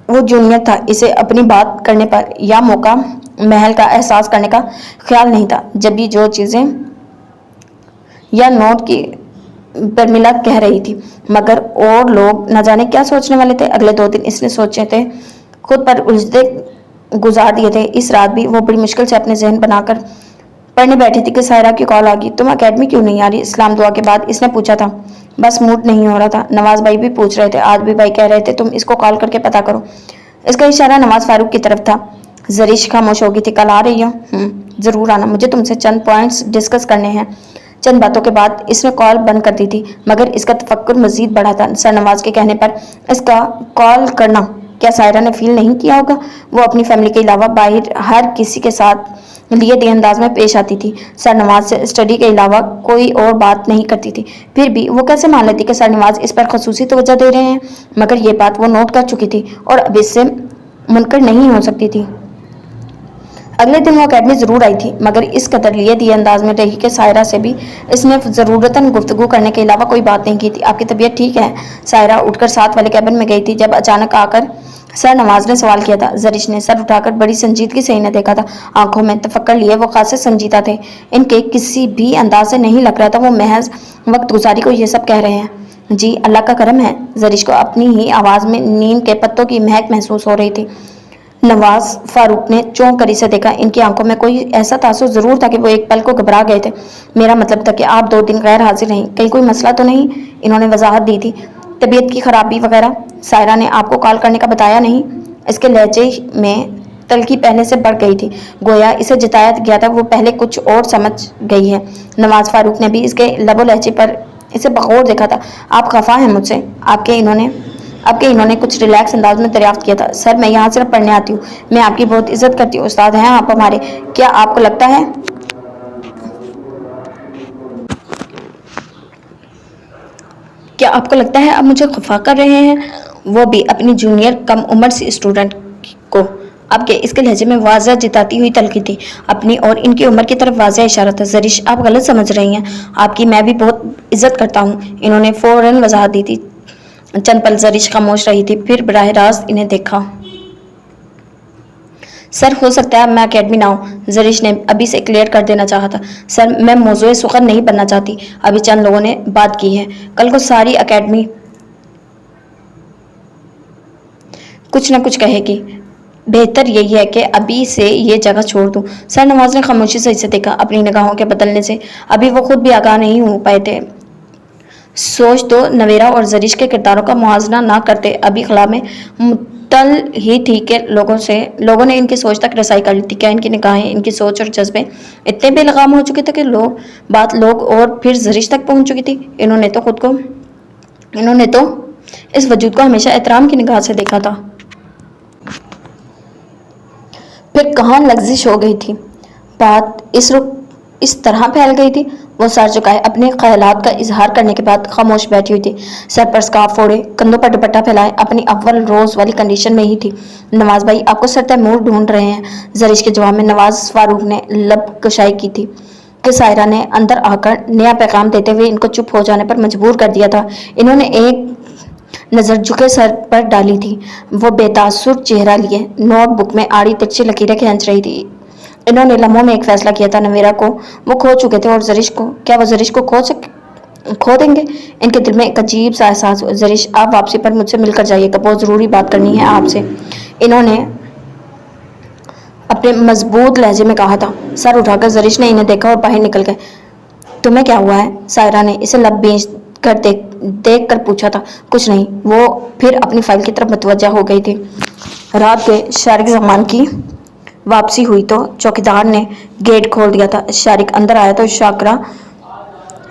वो जूनियर था, इसे अपनी बात करने पर या मौका महल का एहसास करने का ख्याल नहीं था। जब भी जो चीज़ें या नोट की बर्मिला कह रही थी, मगर और लोग न जाने क्या सोचने वाले थे। अगले 2 दिन इसने सोचे थे, खुद पर उलझते गुजार दिए थे। इस रात भी वो बड़ी मुश्किल से अपने जहन बनाकर पढ़ने बैठी थी कि सायरा की कॉल आ गई। तुम अकेडमी क्यों नहीं आ रही? इस्लाम दुआ के बाद इसने पूछा था। बस मूड नहीं हो रहा था। नवाज भाई भी पूछ रहे थे, आज भी भाई कह रहे थे तुम इसको कॉल करके पता करो। इसका इशारा नवाज फारूक की तरफ था। जरीश खामोश हो गई थी। कल आ रही हो? जरूर आना, मुझे तुमसे चंद पॉइंट्स डिस्कस करने हैं। चंद बातों के बाद इसने कॉल बंद कर दी थी, मगर इसका तफक्कुर मजीद बढ़ा था। सरनवाज के कहने पर इसका कॉल करना क्या सायरा ने फील नहीं किया होगा? वो अपनी फैमिली के अलावा बाहर हर किसी के साथ लिए दे अंदाज में पेश आती थी। सरनवाज से स्टडी के अलावा कोई और बात नहीं करती थी। फिर भी वो कैसे मान लेती कि सरनवाज इस पर खसूसी तवज्जो दे रहे हैं? मगर ये बात वो नोट कर चुकी थी और अब इससे मुनकर नहीं हो सकती थी। अगले दिन वो अकेडमी जरूर आई थी, मगर इस कदर लिए दिए अंदाज में रही कि सायरा से भी इसने ज़रूरतन गुफ्तगू करने के अलावा कोई बात नहीं की थी। आपकी तबीयत ठीक है? सायरा उठकर साथ वाले कैबिन में गई थी जब अचानक आकर सरनवाज ने सवाल किया था। जरीश ने सर उठाकर बड़ी संजीदगी से इन्हें देखा था। आंखों में तफक्कर लिए वो खासे संजीदा थे। इनके किसी भी अंदाज से नहीं लग रहा था वो महज वक्त गुजारी को ये सब कह रहे हैं। जी, अल्लाह का करम है। जरीश को अपनी ही आवाज़ में नीम के पत्तों की महक महसूस हो रही थी। नवाज फारूक ने चौंक कर इसे देखा। इनकी आंखों में कोई ऐसा तासुर जरूर था कि वो एक पल को घबरा गए थे। मेरा मतलब था कि आप 2 दिन गैर हाजिर रहीं, कहीं कोई मसला तो नहीं? इन्होंने वजाहत दी थी। तबीयत की खराबी वगैरह? सायरा ने आपको कॉल करने का बताया नहीं? इसके लहजे में तल्खी पहले से बढ़ गई थी, गोया इसे जताया गया था वो पहले कुछ और समझ गई है। नवाज फारूक ने भी इसके लबो लहजे पर इसे बगौर देखा था। आप खफा हैं मुझसे? आपके इन्होंने कुछ रिलैक्स अंदाज में दरियाफ्त किया था। सर, मैं यहाँ सिर्फ पढ़ने आती हूँ। मैं आपकी बहुत इज्जत करती हूँ, उस्ताद हैं आप हमारे। क्या आपको लगता है आप मुझे खफा कर रहे हैं? वो भी अपनी जूनियर कम उम्र से स्टूडेंट को। अब के इसके लहजे में वाज़ह जिताती हुई तल्खी थी। अपनी और इनकी उम्र की तरफ वाज़ह इशारा था। जरीश, आप गलत समझ रही हैं। आपकी मैं भी बहुत इज्जत करता हूँ। इन्होंने फौरन वजाहत दी थी। चंद पल जरीश खामोश रही थी, फिर बराह रास्त इन्हें देखा। سر ہو سکتا ہے اب میں اکیڈمی نہ ہوں، زریش نے ابھی سے کلیئر کر دینا چاہا تھا۔ سر میں موضوع سخن نہیں بننا چاہتی، ابھی چند لوگوں نے بات کی ہے، کل کو ساری اکیڈمی کچھ نہ کچھ کہے گی، بہتر یہی ہے کہ ابھی سے یہ جگہ چھوڑ دوں۔ سر نواز نے خاموشی سے اسے دیکھا، اپنی نگاہوں کے بدلنے سے ابھی وہ خود بھی آگاہ نہیں ہو پائے تھے۔ سوچ تو نویرا اور زریش کے کرداروں کا موازنہ نہ کرتے ابھی خلا میں مطل ہی تھی کہ لوگوں نے ان کی سوچ تک رسائی کر لی تھی۔ کیا ان کی نگاہیں، ان کی سوچ اور جذبے اتنے بے لگام ہو چکے تھے کہ بات لوگ اور پھر زریش تک پہنچ چکی تھی؟ انہوں نے تو اس وجود کو ہمیشہ احترام کی نگاہ سے دیکھا تھا۔ پھر کہاں لغزش ہو گئی تھی؟ بات اس طرح پھیل گئی تھی۔ وہ سر جھکائے اپنے خیالات کا اظہار کرنے کے بعد خاموش بیٹھی ہوئی تھی، سر پر سکارف اوڑھے، کندھوں پر دوپٹہ پھیلائے، اپنی اول روز والی کنڈیشن میں ہی تھی۔ نواز بھائی آپ کو سر تیمور ڈھونڈ رہے ہیں۔ زریش کے جواب میں نواز فاروق نے لب کشائی کی تھی کہ سائرہ نے اندر آ کر نیا پیغام دیتے ہوئے ان کو چپ ہو جانے پر مجبور کر دیا تھا۔ انہوں نے ایک نظر جھکے سر پر ڈالی تھی، وہ بے تاثر چہرہ لیے نوٹ بک میں آڑی ترچھی لکیریں کھینچ رہی تھی۔ انہوں نے لمحوں میں ایک فیصلہ کیا تھا، نویرا کو وہ کھو چکے تھے اور زریش کو کیا وہ زریش کو کھو دیں گے؟ ان کے دل میں ایک عجیب سا احساس ہوا۔ زریش آپ واپسی پر مجھ سے مل کر جائیے گا، بہت ضروری بات کرنی ہے آپ سے، انہوں نے اپنے مضبوط لہجے میں کہا تھا۔ سر اٹھا کر زریش نے انہیں دیکھا اور باہر نکل گئے۔ تمہیں کیا ہوا ہے؟ سائرہ نے اسے لب بھیج کر دیکھ کر پوچھا تھا۔ کچھ نہیں، وہ پھر اپنی فائل کی طرف متوجہ ہو گئی تھی۔ رات کے شارق زمان کی واپسی ہوئی تو چوکیدار نے گیٹ کھول دیا تھا۔ شارق اندر آیا تو شاکرہ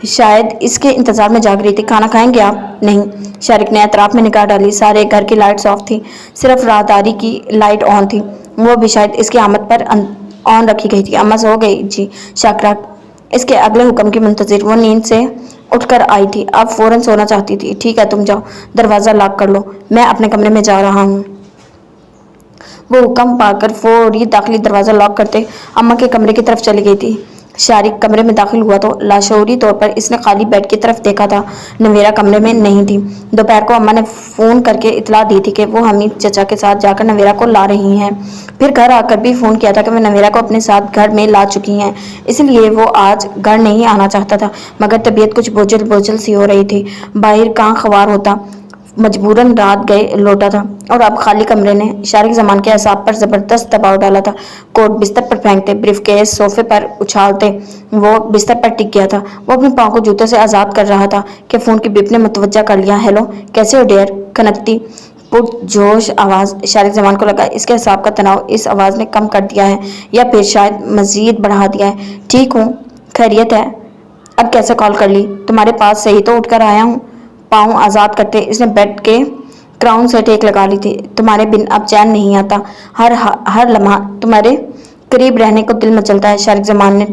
شاید اس کے انتظار میں جاگ رہی تھی۔ کھانا کھائیں گے آپ؟ نہیں۔ شارق نے اطراف میں نگاہ ڈالی، سارے گھر کی لائٹس آف تھیں، صرف راہداری کی لائٹ آن تھی، وہ بھی شاید اس کی آمد پر آن رکھی گئی تھی۔ اماں سو گئی؟ جی۔ شاکرہ اس کے اگلے حکم کی منتظر وہ نیند سے اٹھ کر آئی تھی، اب فوراً سونا چاہتی تھی۔ ٹھیک ہے تم جاؤ، دروازہ لاک کر لو، میں اپنے کمرے میں جا رہا ہوں۔ وہ حکم پا کر فوری داخلی دروازہ لاک کرتے اماں کے کمرے کی طرف چلی گئی تھی۔ شارق کمرے میں داخل ہوا تو لاشعوری طور پر اس نے خالی بیڈ کی طرف دیکھا تھا، نویرا کمرے میں نہیں تھی۔ دوپہر کو اماں نے فون کر کے اطلاع دی تھی کہ وہ حمید چچا کے ساتھ جا کر نویرا کو لا رہی ہیں، پھر گھر آ کر بھی فون کیا تھا کہ وہ نویرا کو اپنے ساتھ گھر میں لا چکی ہیں، اس لیے وہ آج گھر نہیں آنا چاہتا تھا، مگر طبیعت کچھ بوجھل سی ہو رہی تھی، باہر کہاں خوار ہوتا، مجبوراً رات گئے لوٹا تھا، اور اب خالی کمرے نے شارق زمان کے اعصاب پر زبردست دباؤ ڈالا تھا۔ کوٹ بستر پر پھینکتے، بریف کیس صوفے پر اچھالتے وہ بستر پر ٹک گیا تھا۔ وہ اپنے پاؤں کو جوتے سے آزاد کر رہا تھا کہ فون کی بیپ نے متوجہ کر لیا۔ ہیلو، کیسے ہو ڈیئر؟ کھنکتی پرجوش آواز۔ شارق زمان کو لگا اس کے اعصاب کا تناؤ اس آواز نے کم کر دیا ہے یا پھر شاید مزید بڑھا دیا ہے۔ ٹھیک ہوں، خیریت ہے؟ اب کیسے کال کر لی؟ تمہارے پاس سے ہی تو اٹھ کر آیا ہوں۔ پاؤں آزاد کرتے اس نے بیڈ کے کراؤن سے ٹیک لگا لی تھی۔ تمہارے بن اب چین نہیں آتا، ہر لمحہ تمہارے قریب رہنے کو دل مچلتا ہے۔ شارق زمان نے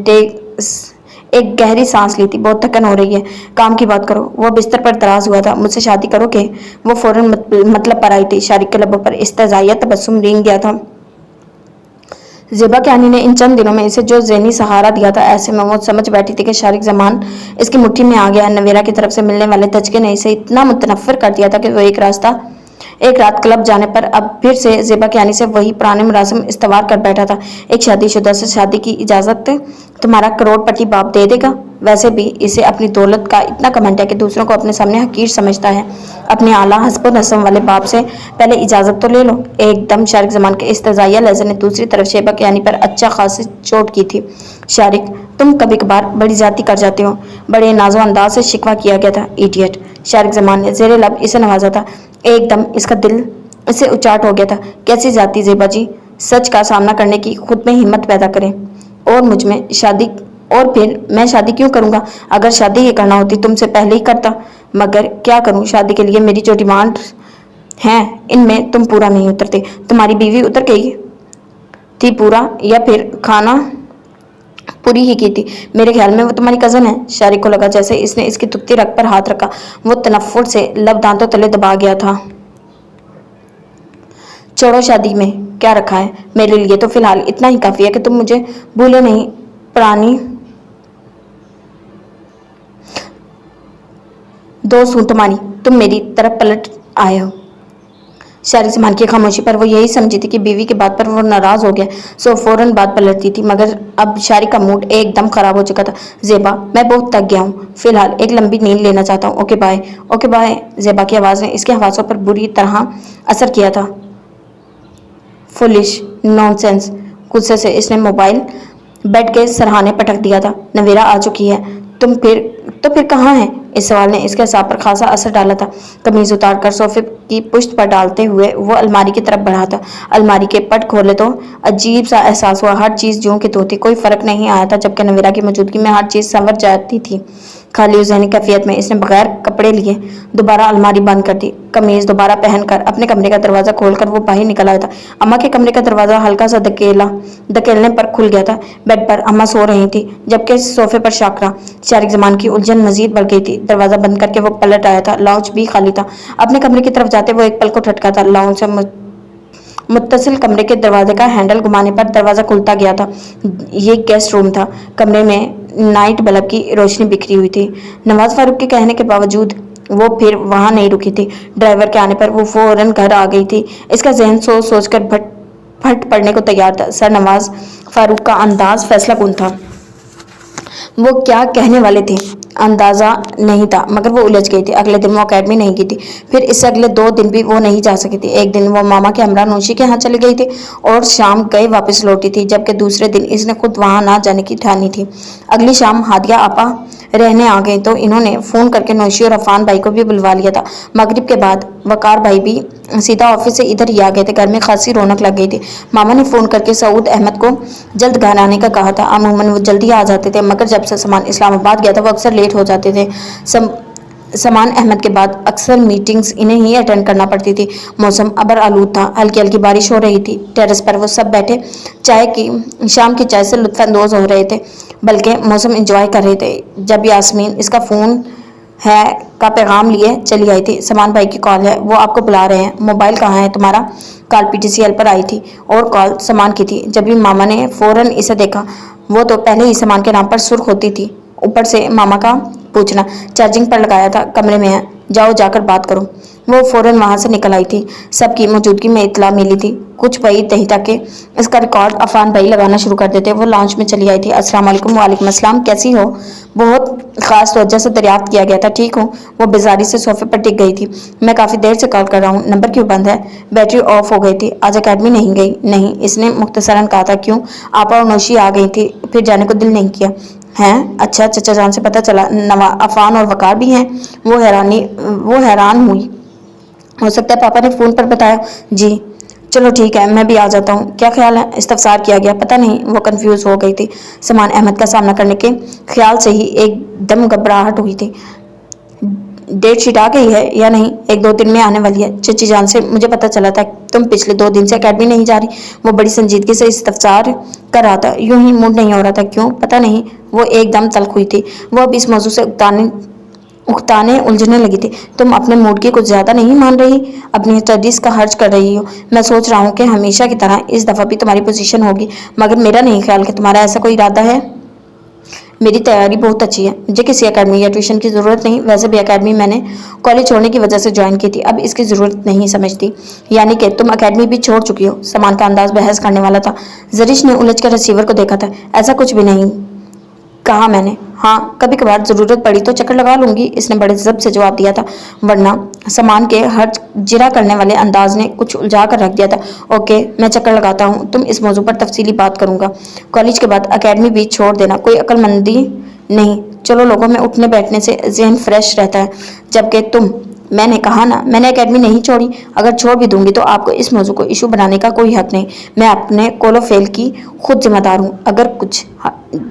ایک گہری سانس لی تھی۔ بہت تھکن ہو رہی ہے، کام کی بات کرو۔ وہ بستر پر دراز ہوا تھا۔ مجھ سے شادی کرو گے؟ وہ فوراً مطلب پر آئی تھی۔ شارق کے لبوں پر استحضائیہ تبسم رینگ گیا تھا۔ زیبا کیانی نے ان چند دنوں میں اسے جو ذہنی سہارا دیا تھا، ایسے میں وہ سمجھ بیٹھی تھی کہ شارق زمان اس کی مٹھی میں آ گیا ہے۔ نویرا کی طرف سے ملنے والے دھچکے نے اسے اتنا متنفر کر دیا تھا کہ وہ ایک رات کلب جانے پر اب پھر سے زیبا کیانی سے وہی پرانے مراسم استوار کر بیٹھا تھا۔ ایک شادی شدہ سے شادی کی اجازت تمہارا کروڑ پتی باپ دے دے گا؟ ویسے بھی اسے اپنی دولت کا اتنا گھمنڈ ہے کہ دوسروں کو اپنے سامنے حقیر سمجھتا ہے۔ اپنے اعلیٰ حسب و نسب والے باپ سے پہلے اجازت تو لے لو۔ ایک دم شارق زمان کے استحضائیہ لہجے نے دوسری طرف زیبا کیانی پر اچھا خاصی چوٹ کی تھی۔ شارق تم کبھی کبھار بڑی زیادتی کر جاتے ہو، بڑے ناز و انداز سے شکوہ کیا گیا تھا۔ ایڈیٹ! شارق زمان نے زیر لب اسے نوازا تھا۔ ایک دم اس کا دل اسے اچاٹ ہو گیا تھا۔ کیسی زیادتی زیبا جی؟ سچ کا سامنا کرنے کی خود میں ہمت پیدا کریں، اور مجھ میں شادی، اور پھر میں شادی کیوں کروں گا؟ اگر شادی ہی کرنا ہوتی تم سے پہلے ہی کرتا، مگر کیا کروں، شادی کے لیے میری جو ڈیمانڈز ہیں ان میں تم پورا نہیں اترتے۔ تمہاری بیوی اتر گئی تھی پورا، یا پھر کھانا پوری ہی کی تھی؟ میرے خیال میں وہ تمہاری کزن ہے۔ شارق کو لگا جیسے اس نے اس کی دکھتی رگ پر ہاتھ رکھا، وہ تنفر سے لب دانتوں تلے دبا گیا تھا۔ چھوڑو، شادی میں کیا رکھا ہے؟ میرے لیے تو فی الحال اتنا ہی کافی ہے کہ تم مجھے بھولے نہیں۔ پرانی دوست ہوں تمہاری، تم میری طرف پلٹ آئے ہو۔ शारिक जमान की खामोशी पर वो यही समझी थी कि बीवी की बात पर वो नाराज हो गया, सो फौरन बात पलटती थी, मगर अब शारिक का मूड एकदम खराब हो चुका था। ज़ेबा, मैं बहुत थक गया हूँ, फिलहाल एक लंबी नींद लेना चाहता हूँ, okay bye. Okay bye. Zeba की आवाज़ ने इसके हवासों पर बुरी तरह असर किया था। Foolish nonsense. गुस्से से इसने मोबाइल बेड के सरहाने पटक दिया था। नवेरा आ चुकी है, तो फिर कहाँ है? इस सवाल ने इसके असाब पर खासा असर डाला था। कमीज उतारकर सोफे की पुश्त पर डालते हुए वो अलमारी की तरफ बढ़ा था। अलमारी के पट खोले तो अजीब सा एहसास हुआ, हर चीज ज्यों की त्यों थी, कोई फर्क नहीं आया था, जबकि नवेरा की मौजूदगी में हर चीज संवर जाती थी। खाली ज़हनी कैफियत में इसने बगैर कपड़े लिए दोबारा अलमारी बंद कर दी। कमीज दोबारा पहनकर अपने कमरे का दरवाजा खोलकर वो बाहर निकल आया था। अम्मा के कमरे का दरवाजा हल्का सा धकेलने पर खुल गया था। बेड पर अम्मा सो रही थी, जबकि सोफे पर शाकरा। शारिक जमान की उलझन मजीद बढ़ गई थी। दरवाजा बंद करके वो पलट आया था। लाउंज भी खाली था। अपने कमरे की तरफ जाते वो एक पल को ठटका था। लाउंज से मुत्तसिल कमरे के दरवाजे का हैंडल घुमाने पर दरवाजा खुलता गया था। ये गेस्ट रूम था। कमरे में नाइट बल्ब की रोशनी बिखरी हुई थी। नवाज फारूक के कहने के बावजूद वो फिर वहां नहीं रुकी थी। ड्राइवर के आने पर वो फौरन घर आ गई थी। इसका जहन सोच सोचकर फट पड़ने को तैयार था। सर नवाज फारूक का अंदाज फैसला कुन था। वो क्या कहने वाले थे अंदाजा नहीं था, मगर वो उलझ गई थी। अगले दिन वो अकेडमी नहीं गई थी। फिर इससे अगले 2 दिन भी वो नहीं जा सकी थी। एक दिन वो मामा के हमरा नौशी के यहाँ चली गई थी और शाम गए वापस लौटी थी, जबकि दूसरे दिन इसने खुद वहां ना जाने की ठानी थी। अगली शाम हादिया आपा रहने आ गई तो इन्होंने फ़ोन करके नौशी और अफान भाई को भी बुलवा लिया था। मगरिब के बाद वकार भाई भी सीधा ऑफिस से इधर ही आ गए थे। घर में खासी रौनक लग गई थी। मामा ने फ़ोन करके सऊद अहमद को जल्द घर आने का कहा था। अमूमन वो जल्दी आ जाते थे, मगर जब से समान इस्लामाबाद गया था वो अक्सर लेट हो जाते थे। समान अहमद के बाद अक्सर मीटिंग्स इन्हें ही अटेंड करना पड़ती थी। मौसम अबर आलूद था। हल्की हल्की बारिश हो रही थी। टेरेस पर वो सब बैठे शाम की चाय से लुत्फानंदोज हो रहे थे, बल्कि मौसम एंजॉय कर रहे थे, जब यास्मीन इसका फ़ोन है का पैगाम लिए चली आई थी। समान भाई की कॉल है, वो आपको बुला रहे हैं। मोबाइल कहाँ है तुम्हारा? कॉल पीटीसीएल पर आई थी और कॉल समान की थी। जब भी मामा ने फौरन इसे देखा, वो तो पहले ही समान के नाम पर सुर्ख होती थी, ऊपर से मामा का पूछना। चार्जिंग पर लगाया था, कमरे में है, जाओ जाकर बात करो। वो फौरन वहां से निकल आई थी। सबकी मौजूदगी में इतला मिली थी। कुछ भाई दही तक के इसका रिकॉर्ड अफान भाई लगाना शुरू कर देते। वो लॉन्च में चली आई थी। अस्सलाम वालेकुम। वालेकुम अस्सलाम, कैसी हो? बहुत खास तवज्जो से दरियाफ्त किया गया था, ठीक हूँ। वो बेजारी से सोफे पर टिक गई थी। मैं काफ़ी देर से कॉल कर रहा हूँ, नंबर क्यों बंद है? बैटरी ऑफ हो गई थी। आज अकेडमी नहीं गई? नहीं, इसने मुख्तसरन कहा था। क्यों? आपा और नौशी आ गई थी, फिर जाने को दिल नहीं किया। हैं? अच्छा, चचा जान से पता चला अफान और वकार भी हैं? वो हैरान हुई। हो सकता है पापा ने फ़ोन पर बताया। जी, चलो ठीक है, मैं भी आ जाता हूँ। क्या ख्याल है? इस्तफसार किया गया। पता नहीं, वो कंफ्यूज हो गई थी। समान अहमद का सामना करने के ख्याल से ही एकदम घबराहट हुई थी। डेट शीट आ गई है या नहीं? 1-2 दिन में आने वाली है। चची जान से मुझे पता चला था तुम पिछले 2 दिन से अकेडमी नहीं जा रही। वो बड़ी संजीदगी से इस्तफसार कर रहा था। यूं ही मूड नहीं हो रहा था। क्यों? पता नहीं। वो एकदम तल्ख हुई थी। वो अब इस मौजू से उकताने उलझने लगी थी। तुम अपने मूड की कुछ ज्यादा नहीं मान रही? अपनी स्टडीज का हर्ज कर रही हो। मैं सोच रहा हूँ कि हमेशा की तरह इस दफा भी तुम्हारी पोजीशन होगी, मगर मेरा नहीं ख्याल कि तुम्हारा ऐसा कोई इरादा है। मेरी तैयारी बहुत अच्छी है। मुझे किसी अकेडमी या ट्यूशन की ज़रूरत नहीं। वैसे भी अकेडमी मैंने कॉलेज छोड़ने की वजह से ज्वाइन की थी, अब इसकी ज़रूरत नहीं समझती। यानी कि तुम अकेडमी भी छोड़ चुकी हो? समान का अंदाज बहस करने वाला था। जरिश ने उलझ कर रिसीवर को देखा था। ऐसा कुछ भी नहीं कहा मैंने। हाँ, कभी कभार ज़रूरत पड़ी तो चक्कर लगा लूंगी, इसने बड़े जब से जवाब दिया था। वरना समान के हर जिरा करने वाले अंदाज ने कुछ उलझा कर रख दिया था। ओके, मैं चक्कर लगाता हूँ, तुम इस मौजू पर तफसीली बात करूंगा। कॉलेज के बाद अकेडमी भी छोड़ देना कोई अक्लमंदी नहीं। चलो, लोगों में उठने बैठने से जहन फ्रेश रहता है, जबकि मैंने कहा ना, मैंने अकेडमी नहीं छोड़ी। अगर छोड़ भी दूंगी तो आपको इस मौजू को इशू बनाने का कोई हक नहीं। मैं अपने कोलो फेल की खुद जिम्मेदार हूँ। अगर कुछ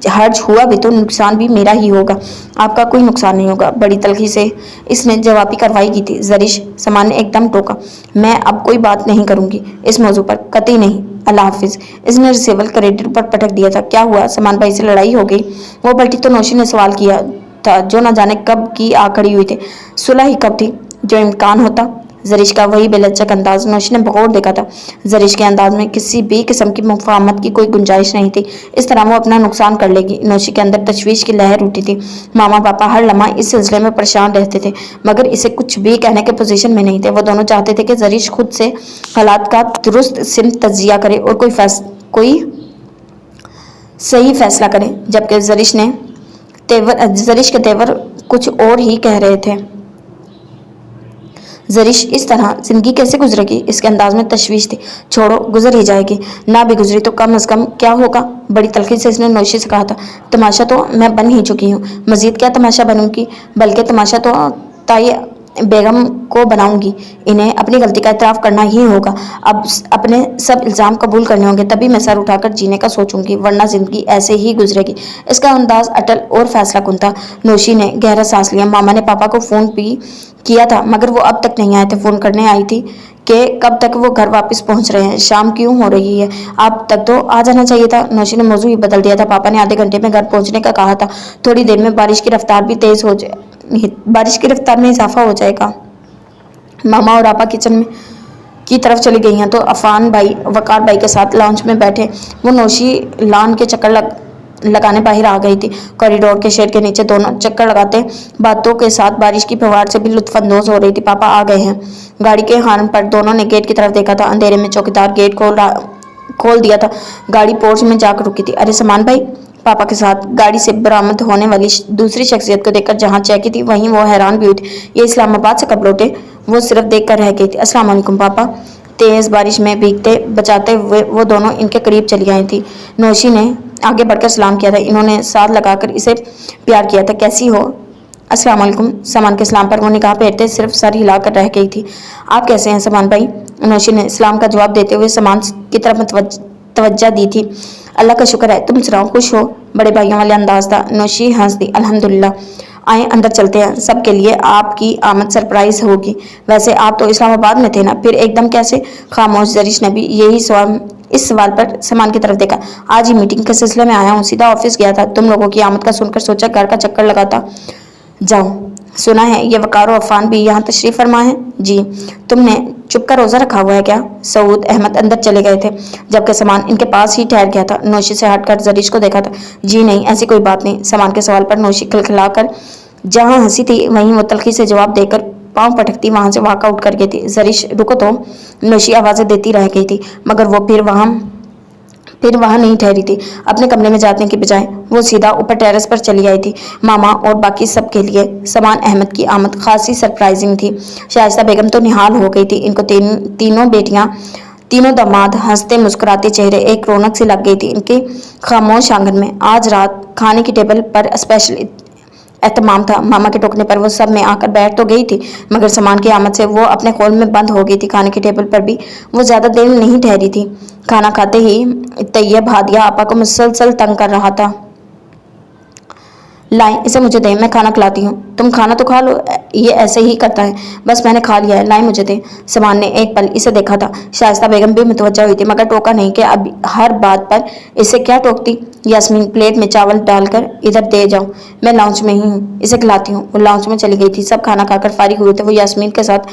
हर्ज हुआ भी तो नुकसान भी मेरा ही होगा, आपका कोई नुकसान नहीं होगा। बड़ी तलखी से इसने जवाबी कार्रवाई की थी। जरिश, समान ने एकदम टोका। मैं अब कोई बात नहीं करूंगी इस मौजू पर, कतई नहीं। अल्लाह हाफिज। इसने रिसीवर क्रेडिट पर पटक दिया था। क्या हुआ? समान भाई से लड़ाई हो गई? वो पलटी तो नौशी ने सवाल किया था, जो न जाने कब की आ खड़ी हुई थी। सुलह ही कब थी? जो इम्कान होता। زریش کا وہی بے لچک انداز نوشی نے بغور دیکھا تھا۔ زریش کے انداز میں کسی بھی قسم کی مفاہمت کی کوئی گنجائش نہیں تھی۔ اس طرح وہ اپنا نقصان کر لے گی۔ نوشی کے اندر تشویش کی لہر اٹھی تھی۔ ماما پاپا ہر لمحہ اس سلسلے میں پریشان رہتے تھے، مگر اسے کچھ بھی کہنے کے پوزیشن میں نہیں تھے۔ وہ دونوں چاہتے تھے کہ زریش خود سے حالات کا درست سمت تجزیہ کرے اور کوئی صحیح فیصلہ کرے، جبکہ زریش کے تیور کچھ اور ہی کہہ رہے تھے۔ زریش اس طرح زندگی کیسے گزرے گی؟ اس کے انداز میں تشویش تھی۔ چھوڑو، گزر ہی جائے گی، نہ بھی گزری تو کم از کم کیا ہوگا؟ بڑی تلخی سے اس نے نوشی سے کہا تھا۔ تماشا تو میں بن ہی چکی ہوں، مزید کیا تماشا بنوں گی؟ بلکہ تماشا تو تائی بیگم کو بناؤں گی۔ انہیں اپنی غلطی کا اعتراف کرنا ہی ہوگا، اب اپنے سب الزام قبول کرنے ہوں گے، تبھی میں سر اٹھا کر جینے کا سوچوں گی، ورنہ زندگی ایسے ہی گزرے گی۔ اس کا انداز اٹل اور فیصلہ کن تھا۔ نوشی نے گہرا سانس لیا۔ ماما نے پاپا کو فون بھی کیا تھا، مگر وہ اب تک نہیں آئے تھے۔ فون کرنے آئی تھی کہ کب تک وہ گھر واپس پہنچ رہے ہیں، شام کیوں ہو رہی ہے، اب تک تو آ جانا چاہیے تھا۔ نوشی نے موضوع ہی بدل دیا تھا۔ پاپا نے آدھے گھنٹے میں گھر پہنچنے کا کہا تھا، تھوڑی دیر میں بارش کی رفتار میں اضافہ ہو جائے گا۔ ماما اور آپا کچن کی طرف چلی گئی ہیں تو عفان بھائی وقار بھائی کے ساتھ لاؤنج میں بیٹھے۔ وہ نوشی لان کے چکر لگانے باہر آ گئی تھی۔ کوریڈور کے شیڈ کے نیچے دونوں چکر لگاتے باتوں کے ساتھ بارش کی فوار سے بھی لطف اندوز ہو رہی تھی۔ پاپا آ گئے ہیں۔ گاڑی کے ہارن پر دونوں نے گیٹ کی طرف دیکھا تھا۔ اندھیرے میں چوکیدار گیٹ کھول دیا تھا۔ گاڑی پورچ میں جا کر رکی تھی۔ ارے سامان بھائی! پاپا کے ساتھ گاڑی سے برآمد ہونے والی دوسری شخصیت کو دیکھ کر جہاں چہکی تھی وہیں وہ حیران بھی ہوئی تھی۔ یہ اسلام آباد سے کب لوٹے؟ وہ صرف دیکھ کر رہ گئی تھی۔ السلام علیکم پاپا! تیز بارش میں بھیگتے بچاتے ہوئے وہ دونوں ان کے قریب چلی آئی تھی۔ نوشی نے آگے بڑھ کر سلام کیا تھا۔ انہوں نے ساتھ لگا کر اسے پیار کیا تھا۔ کیسی ہو؟ السلام علیکم۔ سامان کے سلام پر وہ نگاہ پھیرتے صرف سر ہلا کر رہ گئی تھی۔ آپ کیسے ہیں سامان بھائی؟ نوشی نے سلام کا جواب دیتے ہوئے سامان کی طرف توجہ دی تھی۔ اللہ کا شکر ہے، تم سناؤ، خوش ہو؟ بڑے بھائیوں والے انداز تھا۔ نوشی ہنس دی۔ الحمدللہ۔ آئیں اندر چلتے ہیں، سب کے لیے آپ کی آمد سرپرائز ہوگی۔ ویسے آپ تو اسلام آباد میں تھے نا، پھر ایک دم کیسے؟ خاموش۔ زریش نے بھی اس سوال پر سامان کی طرف دیکھا۔ آج ہی میٹنگ کے سلسلے میں آیا ہوں، سیدھا آفس گیا تھا، تم لوگوں کی آمد کا سن کر سوچا گھر کا چکر لگاتا جاؤں۔ سنا ہے یہ وقار و عفان بھی یہاں تشریف فرما ہے؟ جی۔ تم نے چپ کا روزہ رکھا ہوا ہے کیا؟ سعود احمد اندر چلے گئے تھے جبکہ سامان ان کے پاس ہی ٹھہر گیا تھا۔ نوشی سے ہٹ کر زریش کو دیکھا تھا۔ جی نہیں، ایسی کوئی بات نہیں۔ سامان کے سوال پر نوشی کھلکھلا کر جہاں ہنسی تھی وہیں وہ تلخی سے جواب دے کر پاؤں پٹکتی وہاں سے واک آؤٹ کر گئی تھی۔ زریش رکو تو! نوشی آوازیں دیتی رہ گئی تھی مگر وہ پھر وہاں نہیں ٹھہری تھی۔ اپنے کمرے میں جانے کی بجائے وہ سیدھا اوپر ٹیرس پر چلی آئی تھی۔ ماما اور باقی سب کے لیے سامان احمد کی آمد خاصی سرپرائزنگ تھی۔ شائستہ بیگم تو نہال ہو گئی تھی۔ ان کو تینوں داماد ہنستے مسکراتے چہرے، ایک رونق سی لگ گئی تھی ان کے خاموش آنگن میں۔ آج رات کھانے کی ٹیبل پر اسپیشل اہتمام تھا۔ ماما کے ٹوکنے پر وہ سب میں آ کر بیٹھ تو گئی تھی مگر سامان کی آمد سے وہ اپنے خول میں بند ہو گئی تھی۔ کھانے کی ٹیبل پر بھی وہ زیادہ دیر نہیں ٹھہری تھی۔ کھانا کھاتے ہی طیب ہادیہ آپا کو مسلسل تنگ کر رہا تھا۔ لائیں اسے مجھے دیں، میں کھانا کھلاتی ہوں۔ تم کھانا تو کھا لو، یہ ایسے ہی کرتا ہے۔ بس میں نے کھا لیا ہے، لائیں مجھے دیں۔ سامان نے ایک پل اسے دیکھا تھا۔ شائستہ بیگم بھی متوجہ ہوئی تھی مگر ٹوکا نہیں کہ اب ہر بات پر اسے کیا ٹوکتی۔ یاسمین پلیٹ میں چاول ڈال کر ادھر دے جاؤ، میں لاؤنج میں ہی ہوں، اسے کھلاتی ہوں۔ وہ لاؤنج میں چلی گئی تھی۔ سب کھانا کھا کر فارغ ہوئے تھے۔ وہ یاسمین کے ساتھ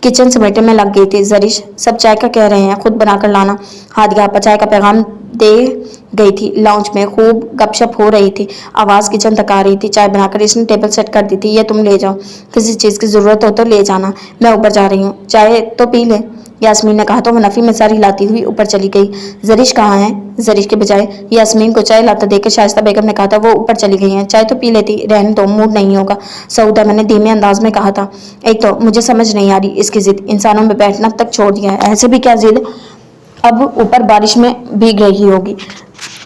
کچن سمیٹنے میں لگ گئی تھی۔ زریش سب چائے کا کہہ رہے ہیں، خود بنا کر لانا۔ ہادیہ آپا چائے کا پیغام دے گئی تھی۔ لاؤنج میں خوب گپ شپ ہو رہی تھی، آواز کچن تک آ رہی تھی۔ چائے بنا کر اس نے ٹیبل سیٹ کر دی تھی۔ یہ تم لے جاؤ، کسی چیز کی ضرورت ہو تو لے جانا، میں اوپر جا رہی ہوں، چائے تو پی لے۔ یاسمین نے کہا تو وہ نفی میں سر ہلاتی ہوئی اوپر چلی گئی۔ زریش کہاں ہے؟ زریش کے بجائے یاسمین کو چائے لاتا دیکھ کر شائستہ بیگم نے کہا تھا وہ اوپر چلی گئی ہیں، چائے تو پی لیتی، رہنے دو، موڈ نہیں ہوگا۔ سعود احمد نے دھیمے انداز میں کہا تھا۔ ایک تو مجھے سمجھ نہیں آ رہی اس کی ضد، انسانوں میں بیٹھنا تک چھوڑ دیا ہے، ایسے بھی کیا ضد؟ اب اوپر بارش میں بھیگ رہی ہوگی،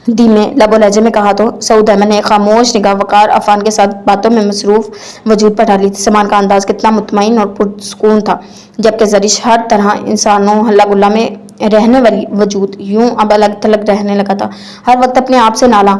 دھیمے لب و لہجے میں کہا تو سعود احمد نے خاموش نگاہ وقار عفان کے ساتھ باتوں میں مصروف وجود پر ڈالی تھی۔ سامان کا انداز کتنا مطمئن اور پرسکون تھا جبکہ زریش ہر طرح انسانوں ہلہ گلہ میں رہنے والی وجود یوں اب الگ تھلگ رہنے لگا تھا، ہر وقت اپنے آپ سے نالا۔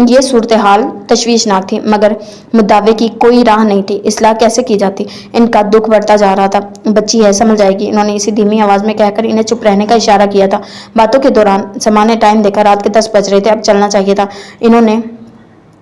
یہ صورتحال تشویشناک تھی مگر مداوے کی کوئی راہ نہیں تھی۔ اصلاح کیسے کی جاتی؟ ان کا دکھ بڑھتا جا رہا تھا۔ بچی ہے، سمجھ جائے گی، انہوں نے اسی دھیمی آواز میں کہہ کر انہیں چپ رہنے کا اشارہ کیا تھا۔ باتوں کے دوران سامان نے ٹائم دیکھا، رات کے 10 بج رہے تھے، اب چلنا چاہیے تھا۔ انہوں نے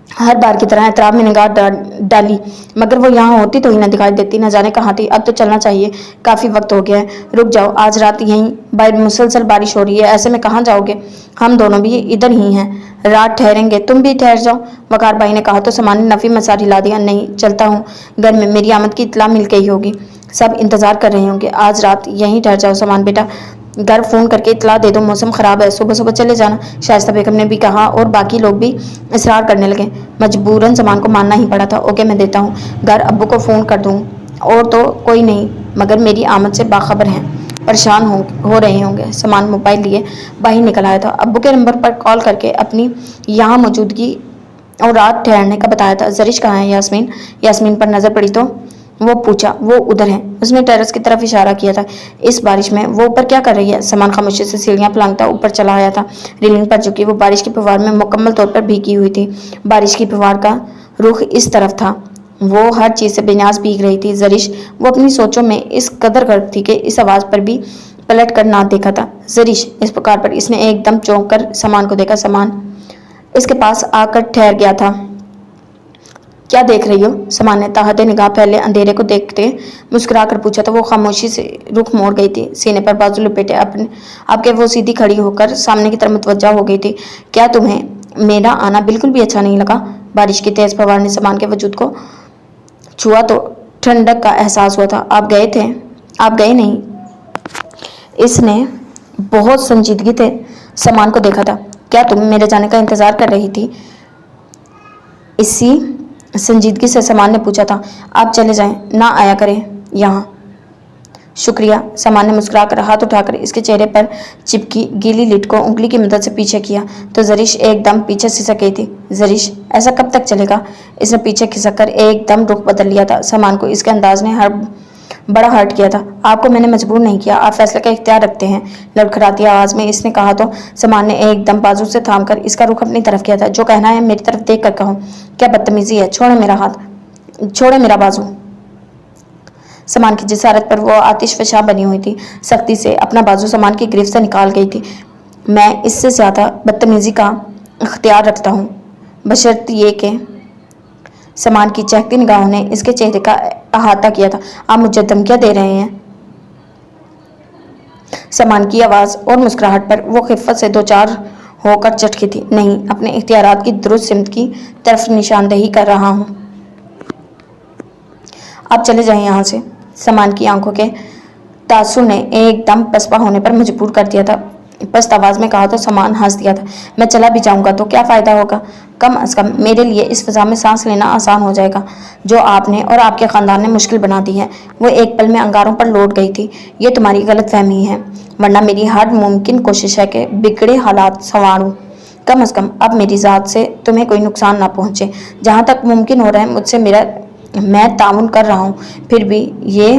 हर बार की तरह एतराब में निगाह डाली, मगर वो यहाँ होती तो ही न दिखाई देती। न जाने कहाँ थी। अब तो चलना चाहिए, काफ़ी वक्त हो गया है। रुक जाओ, आज रात यहीं बाहर मुसलसल बारिश हो रही है, ऐसे में कहाँ जाओगे? हम दोनों भी इधर ही हैं, रात ठहरेंगे, तुम भी ठहर जाओ, वकार भाई ने कहा तो समान ने नफी मसार हिला दिया। नहीं, चलता हूँ। घर में मेरी आमद की इत्तला मिल गई होगी, सब इंतजार कर रहे होंगे। आज रात यहीं ठहर जाओ समान बेटा, घर फ़ोन करके इतला दे दो, मौसम ख़राब है, सुबह सुबह चले जाना। शाइस्ता बेगम ने भी कहा और बाकी लोग भी इसरार करने लगे। मजबूरन समान को मानना ही पड़ा था। ओके, मैं देता हूँ, घर अब्बू को फ़ोन कर दूँ। और तो कोई नहीं, मगर मेरी आमद से बाखबर हैं, परेशान हो रहे होंगे। समान मोबाइल लिए बाहर निकल आया था। अब्बू के नंबर पर कॉल करके अपनी यहाँ मौजूदगी और रात ठहरने का बताया था। जरिश कहाँ है? यास्मीन पर नज़र पड़ी तो वो पूछा। वो उधर है, उसने टेरेस की तरफ इशारा किया था। इस बारिश में वो ऊपर क्या कर रही है? समान खामोशी से सीढ़ियां फलांगता ऊपर चला आया था। रेलिंग पर झुकी वो बारिश की फुहार में मुकम्मल तौर पर भीगी हुई थी। बारिश की फुहार का रुख इस तरफ था, वो हर चीज़ से बेनियाज भीग रही थी। जरिश, वो अपनी सोचों में इस कदर गर्क थी कि इस आवाज़ पर भी पलट कर ना देखा था। जरिश, इस पुकार पर इसने एकदम चौंक कर समान को देखा। समान इसके पास आकर ठहर गया था। क्या देख रही हो? समान ने ताहते निगाह फैले अंधेरे को देखते मुस्कुरा कर पूछा। तो वो खामोशी से रुख मोड़ गई थी, सीने पर बाजू लपेटे आपके वो सीधी खड़ी होकर सामने की तरफ मुतवज्जा हो गई थी। क्या तुम्हें मेरा आना बिल्कुल भी अच्छा नहीं लगा? बारिश की तेज फवार ने समान के वजूद को छुआ तो ठंडक का एहसास हुआ था। आप गए थे? आप गए नहीं। इसने बहुत संजीदगी से समान को देखा था। क्या तुम मेरे जाने का इंतजार कर रही थी? इसी संजीदगी से समान ने पूछा था। आप चले जाएं, ना आया करें यहाँ। शुक्रिया। समान ने मुस्कुराकर हाथ उठाकर इसके चेहरे पर चिपकी गीली लिट को उंगली की मदद से पीछे किया तो जरिश एकदम पीछे खिसक गई थी। जरिश, ऐसा कब तक चलेगा? इसने पीछे खिसक कर एकदम रुख बदल लिया था। समान को इसके अंदाज ने बड़ा हर्ट किया था। आपको मैंने मजबूर नहीं किया, आप फैसले का इख्तियार रखते हैं। लड़खड़ाती आवाज़ में इसने कहा तो समान ने एकदम बाजू से थाम कर इसका रुख अपनी तरफ किया था। जो कहना है मेरी तरफ देख कर कहो। क्या बदतमीजी है? छोड़े मेरा हाथ, छोड़े मेरा बाजू। समान की जिसारत पर वो आतिशफशा बनी हुई थी, सख्ती से अपना बाजू समान की गिरफ्त से निकाल गई थी। मैं इससे ज़्यादा बदतमीजी का इख्तियार रखता हूँ, बशर्त ये कि समान की चहकती निगाहों ने इसके चेहरे का अहाता किया था। आप मुझे धमकियां दे रहे हैं? समान की आवाज़ और मुस्कुराहट पर वो खिफ़्फ़त से दो चार होकर चटकी थी। नहीं, अपने इख्तियारात की दुरुस्त सिमत की तरफ निशानदेही कर रहा हूँ। आप चले जाएं यहाँ से। समान की आंखों के तासुर ने एकदम पसपा होने पर मजबूर कर दिया था। पस्त आवाज़ में कहा तो समान हंस दिया था। मैं चला भी जाऊंगा तो क्या फ़ायदा होगा? कम अज़ कम मेरे लिए इस फ़ज़ा में सांस लेना आसान हो जाएगा, जो आपने और आपके ख़ानदान ने मुश्किल बना दी है। वो एक पल में अंगारों पर लौट गई थी। ये तुम्हारी गलतफहमी है, वरना मेरी हर मुमकिन कोशिश है कि बिगड़े हालात संवारूँ। कम अज़ कम अब मेरी ज़ात से तुम्हें कोई नुकसान ना पहुँचे। जहाँ तक मुमकिन हो रहा है मुझसे मैं ताउन कर रहा हूँ। फिर भी ये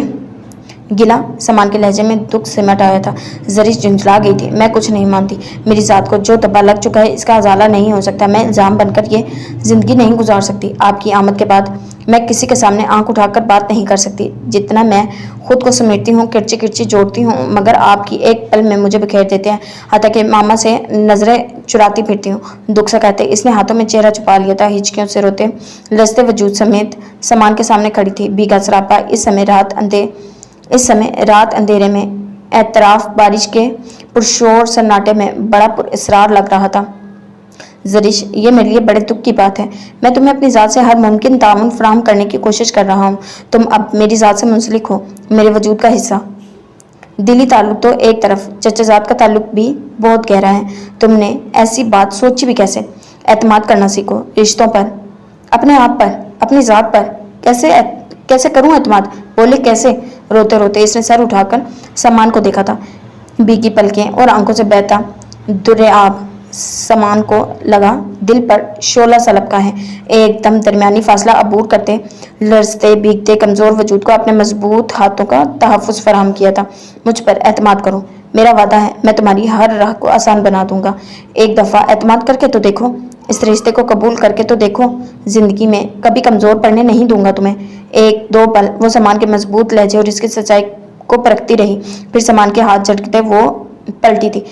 गिला समान के लहजे में दुख सिमट आया था। जरिश झुंझला गई थी। मैं कुछ नहीं मानती, मेरी ज़ात को जो दबा लग चुका है इसका अजाला नहीं हो सकता। मैं इल्ज़ाम बनकर ये ज़िंदगी नहीं गुजार सकती। आपकी आमद के बाद मैं किसी के सामने आंख उठाकर बात नहीं कर सकती। जितना मैं खुद को समेटती हूँ, किरची किरची जोड़ती हूँ, मगर आपकी एक पल में मुझे बिखेर देते हैं। हत्या कि मामा से नज़रें चुराती फिरती हूँ। दुख से कहते इसने हाथों में चेहरा छुपा लिया था। हिचकियों से रोते लजते वजूद समेत समान के सामने खड़ी थी। भीगा सरापा इस समय रात अंधेरे में एतराफ बारिश के पुरशोर सन्नाटे में बड़ा पुरअसरार लग रहा था। जरिश, ये मेरे लिए बड़े दुख की बात है। मैं तुम्हें अपनी ज़ात से हर मुमकिन ताउन फराहम करने की कोशिश कर रहा हूँ। तुम अब मेरी ज़ात से मुंसलिक हो, मेरे वजूद का हिस्सा। दिली ताल्लुक तो एक तरफ, चचाजात का ताल्लुक भी बहुत गहरा है। तुमने ऐसी बात सोची भी कैसे? एतमाद करना सीखो, रिश्तों पर, अपने आप पर, अपनी ज़ात पर। कैसे करूं एतमाद? बोले कैसे? रोते रोते इसने सर उठाकर समान को देखा था। भीगी पलकें और आंखों से बहता दुर्आब समान को लगा दिल पर शोला सा लपका है। एकदम दरमियानी फासला अबूर करते लरजते भीगते कमज़ोर वजूद को अपने मजबूत हाथों का तहफ़्फ़ुज़ फराहम किया था। मुझ पर एतमाद करो, मेरा वादा है मैं तुम्हारी हर राह को आसान बना दूंगा। एक दफ़ा एतमाद करके तो देखो, इस रिश्ते को कबूल करके तो देखो। ज़िंदगी में कभी कमज़ोर पड़ने नहीं दूंगा तुम्हें। एक दो पल वो समान के मजबूत लहजे और इसकी सच्चाई को परखती रही। फिर समान के हाथ झटकते वो पलटी थी।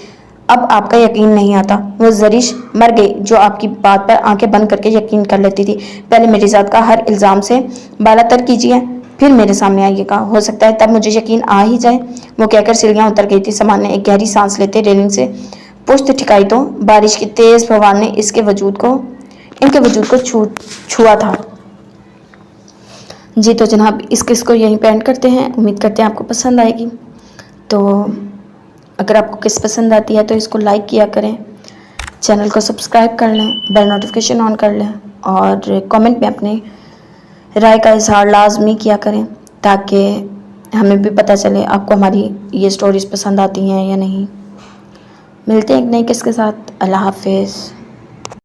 اب آپ کا یقین نہیں آتا۔ وہ زرش مر گئی جو آپ کی بات پر آنکھیں بند کر کے یقین کر لیتی تھی۔ پہلے میری ذات کا ہر الزام سے بالاتر کیجیے، پھر میرے سامنے آئیے گا، ہو سکتا ہے تب مجھے یقین آ ہی جائے۔ وہ کہہ کر سیڑھیاں اتر گئی تھی۔ سامان نے ایک گہری سانس لیتے ریلنگ سے پشت ٹھکائی تو بارش کی تیز فوار نے ان کے وجود کو چھوا تھا۔ جی تو جناب اس قصے کو یہیں پہ اینڈ کرتے ہیں۔ امید کرتے ہیں آپ کو پسند آئے گی۔ تو اگر آپ کو قصہ پسند آتی ہے تو اس کو لائک کیا کریں، چینل کو سبسکرائب کر لیں، بیل نوٹیفیکیشن آن کر لیں اور کامنٹ میں اپنے رائے کا اظہار لازمی کیا کریں تاکہ ہمیں بھی پتہ چلے آپ کو ہماری یہ سٹوریز پسند آتی ہیں یا نہیں۔ ملتے ہیں ایک نئی قصے کے ساتھ۔ اللہ حافظ۔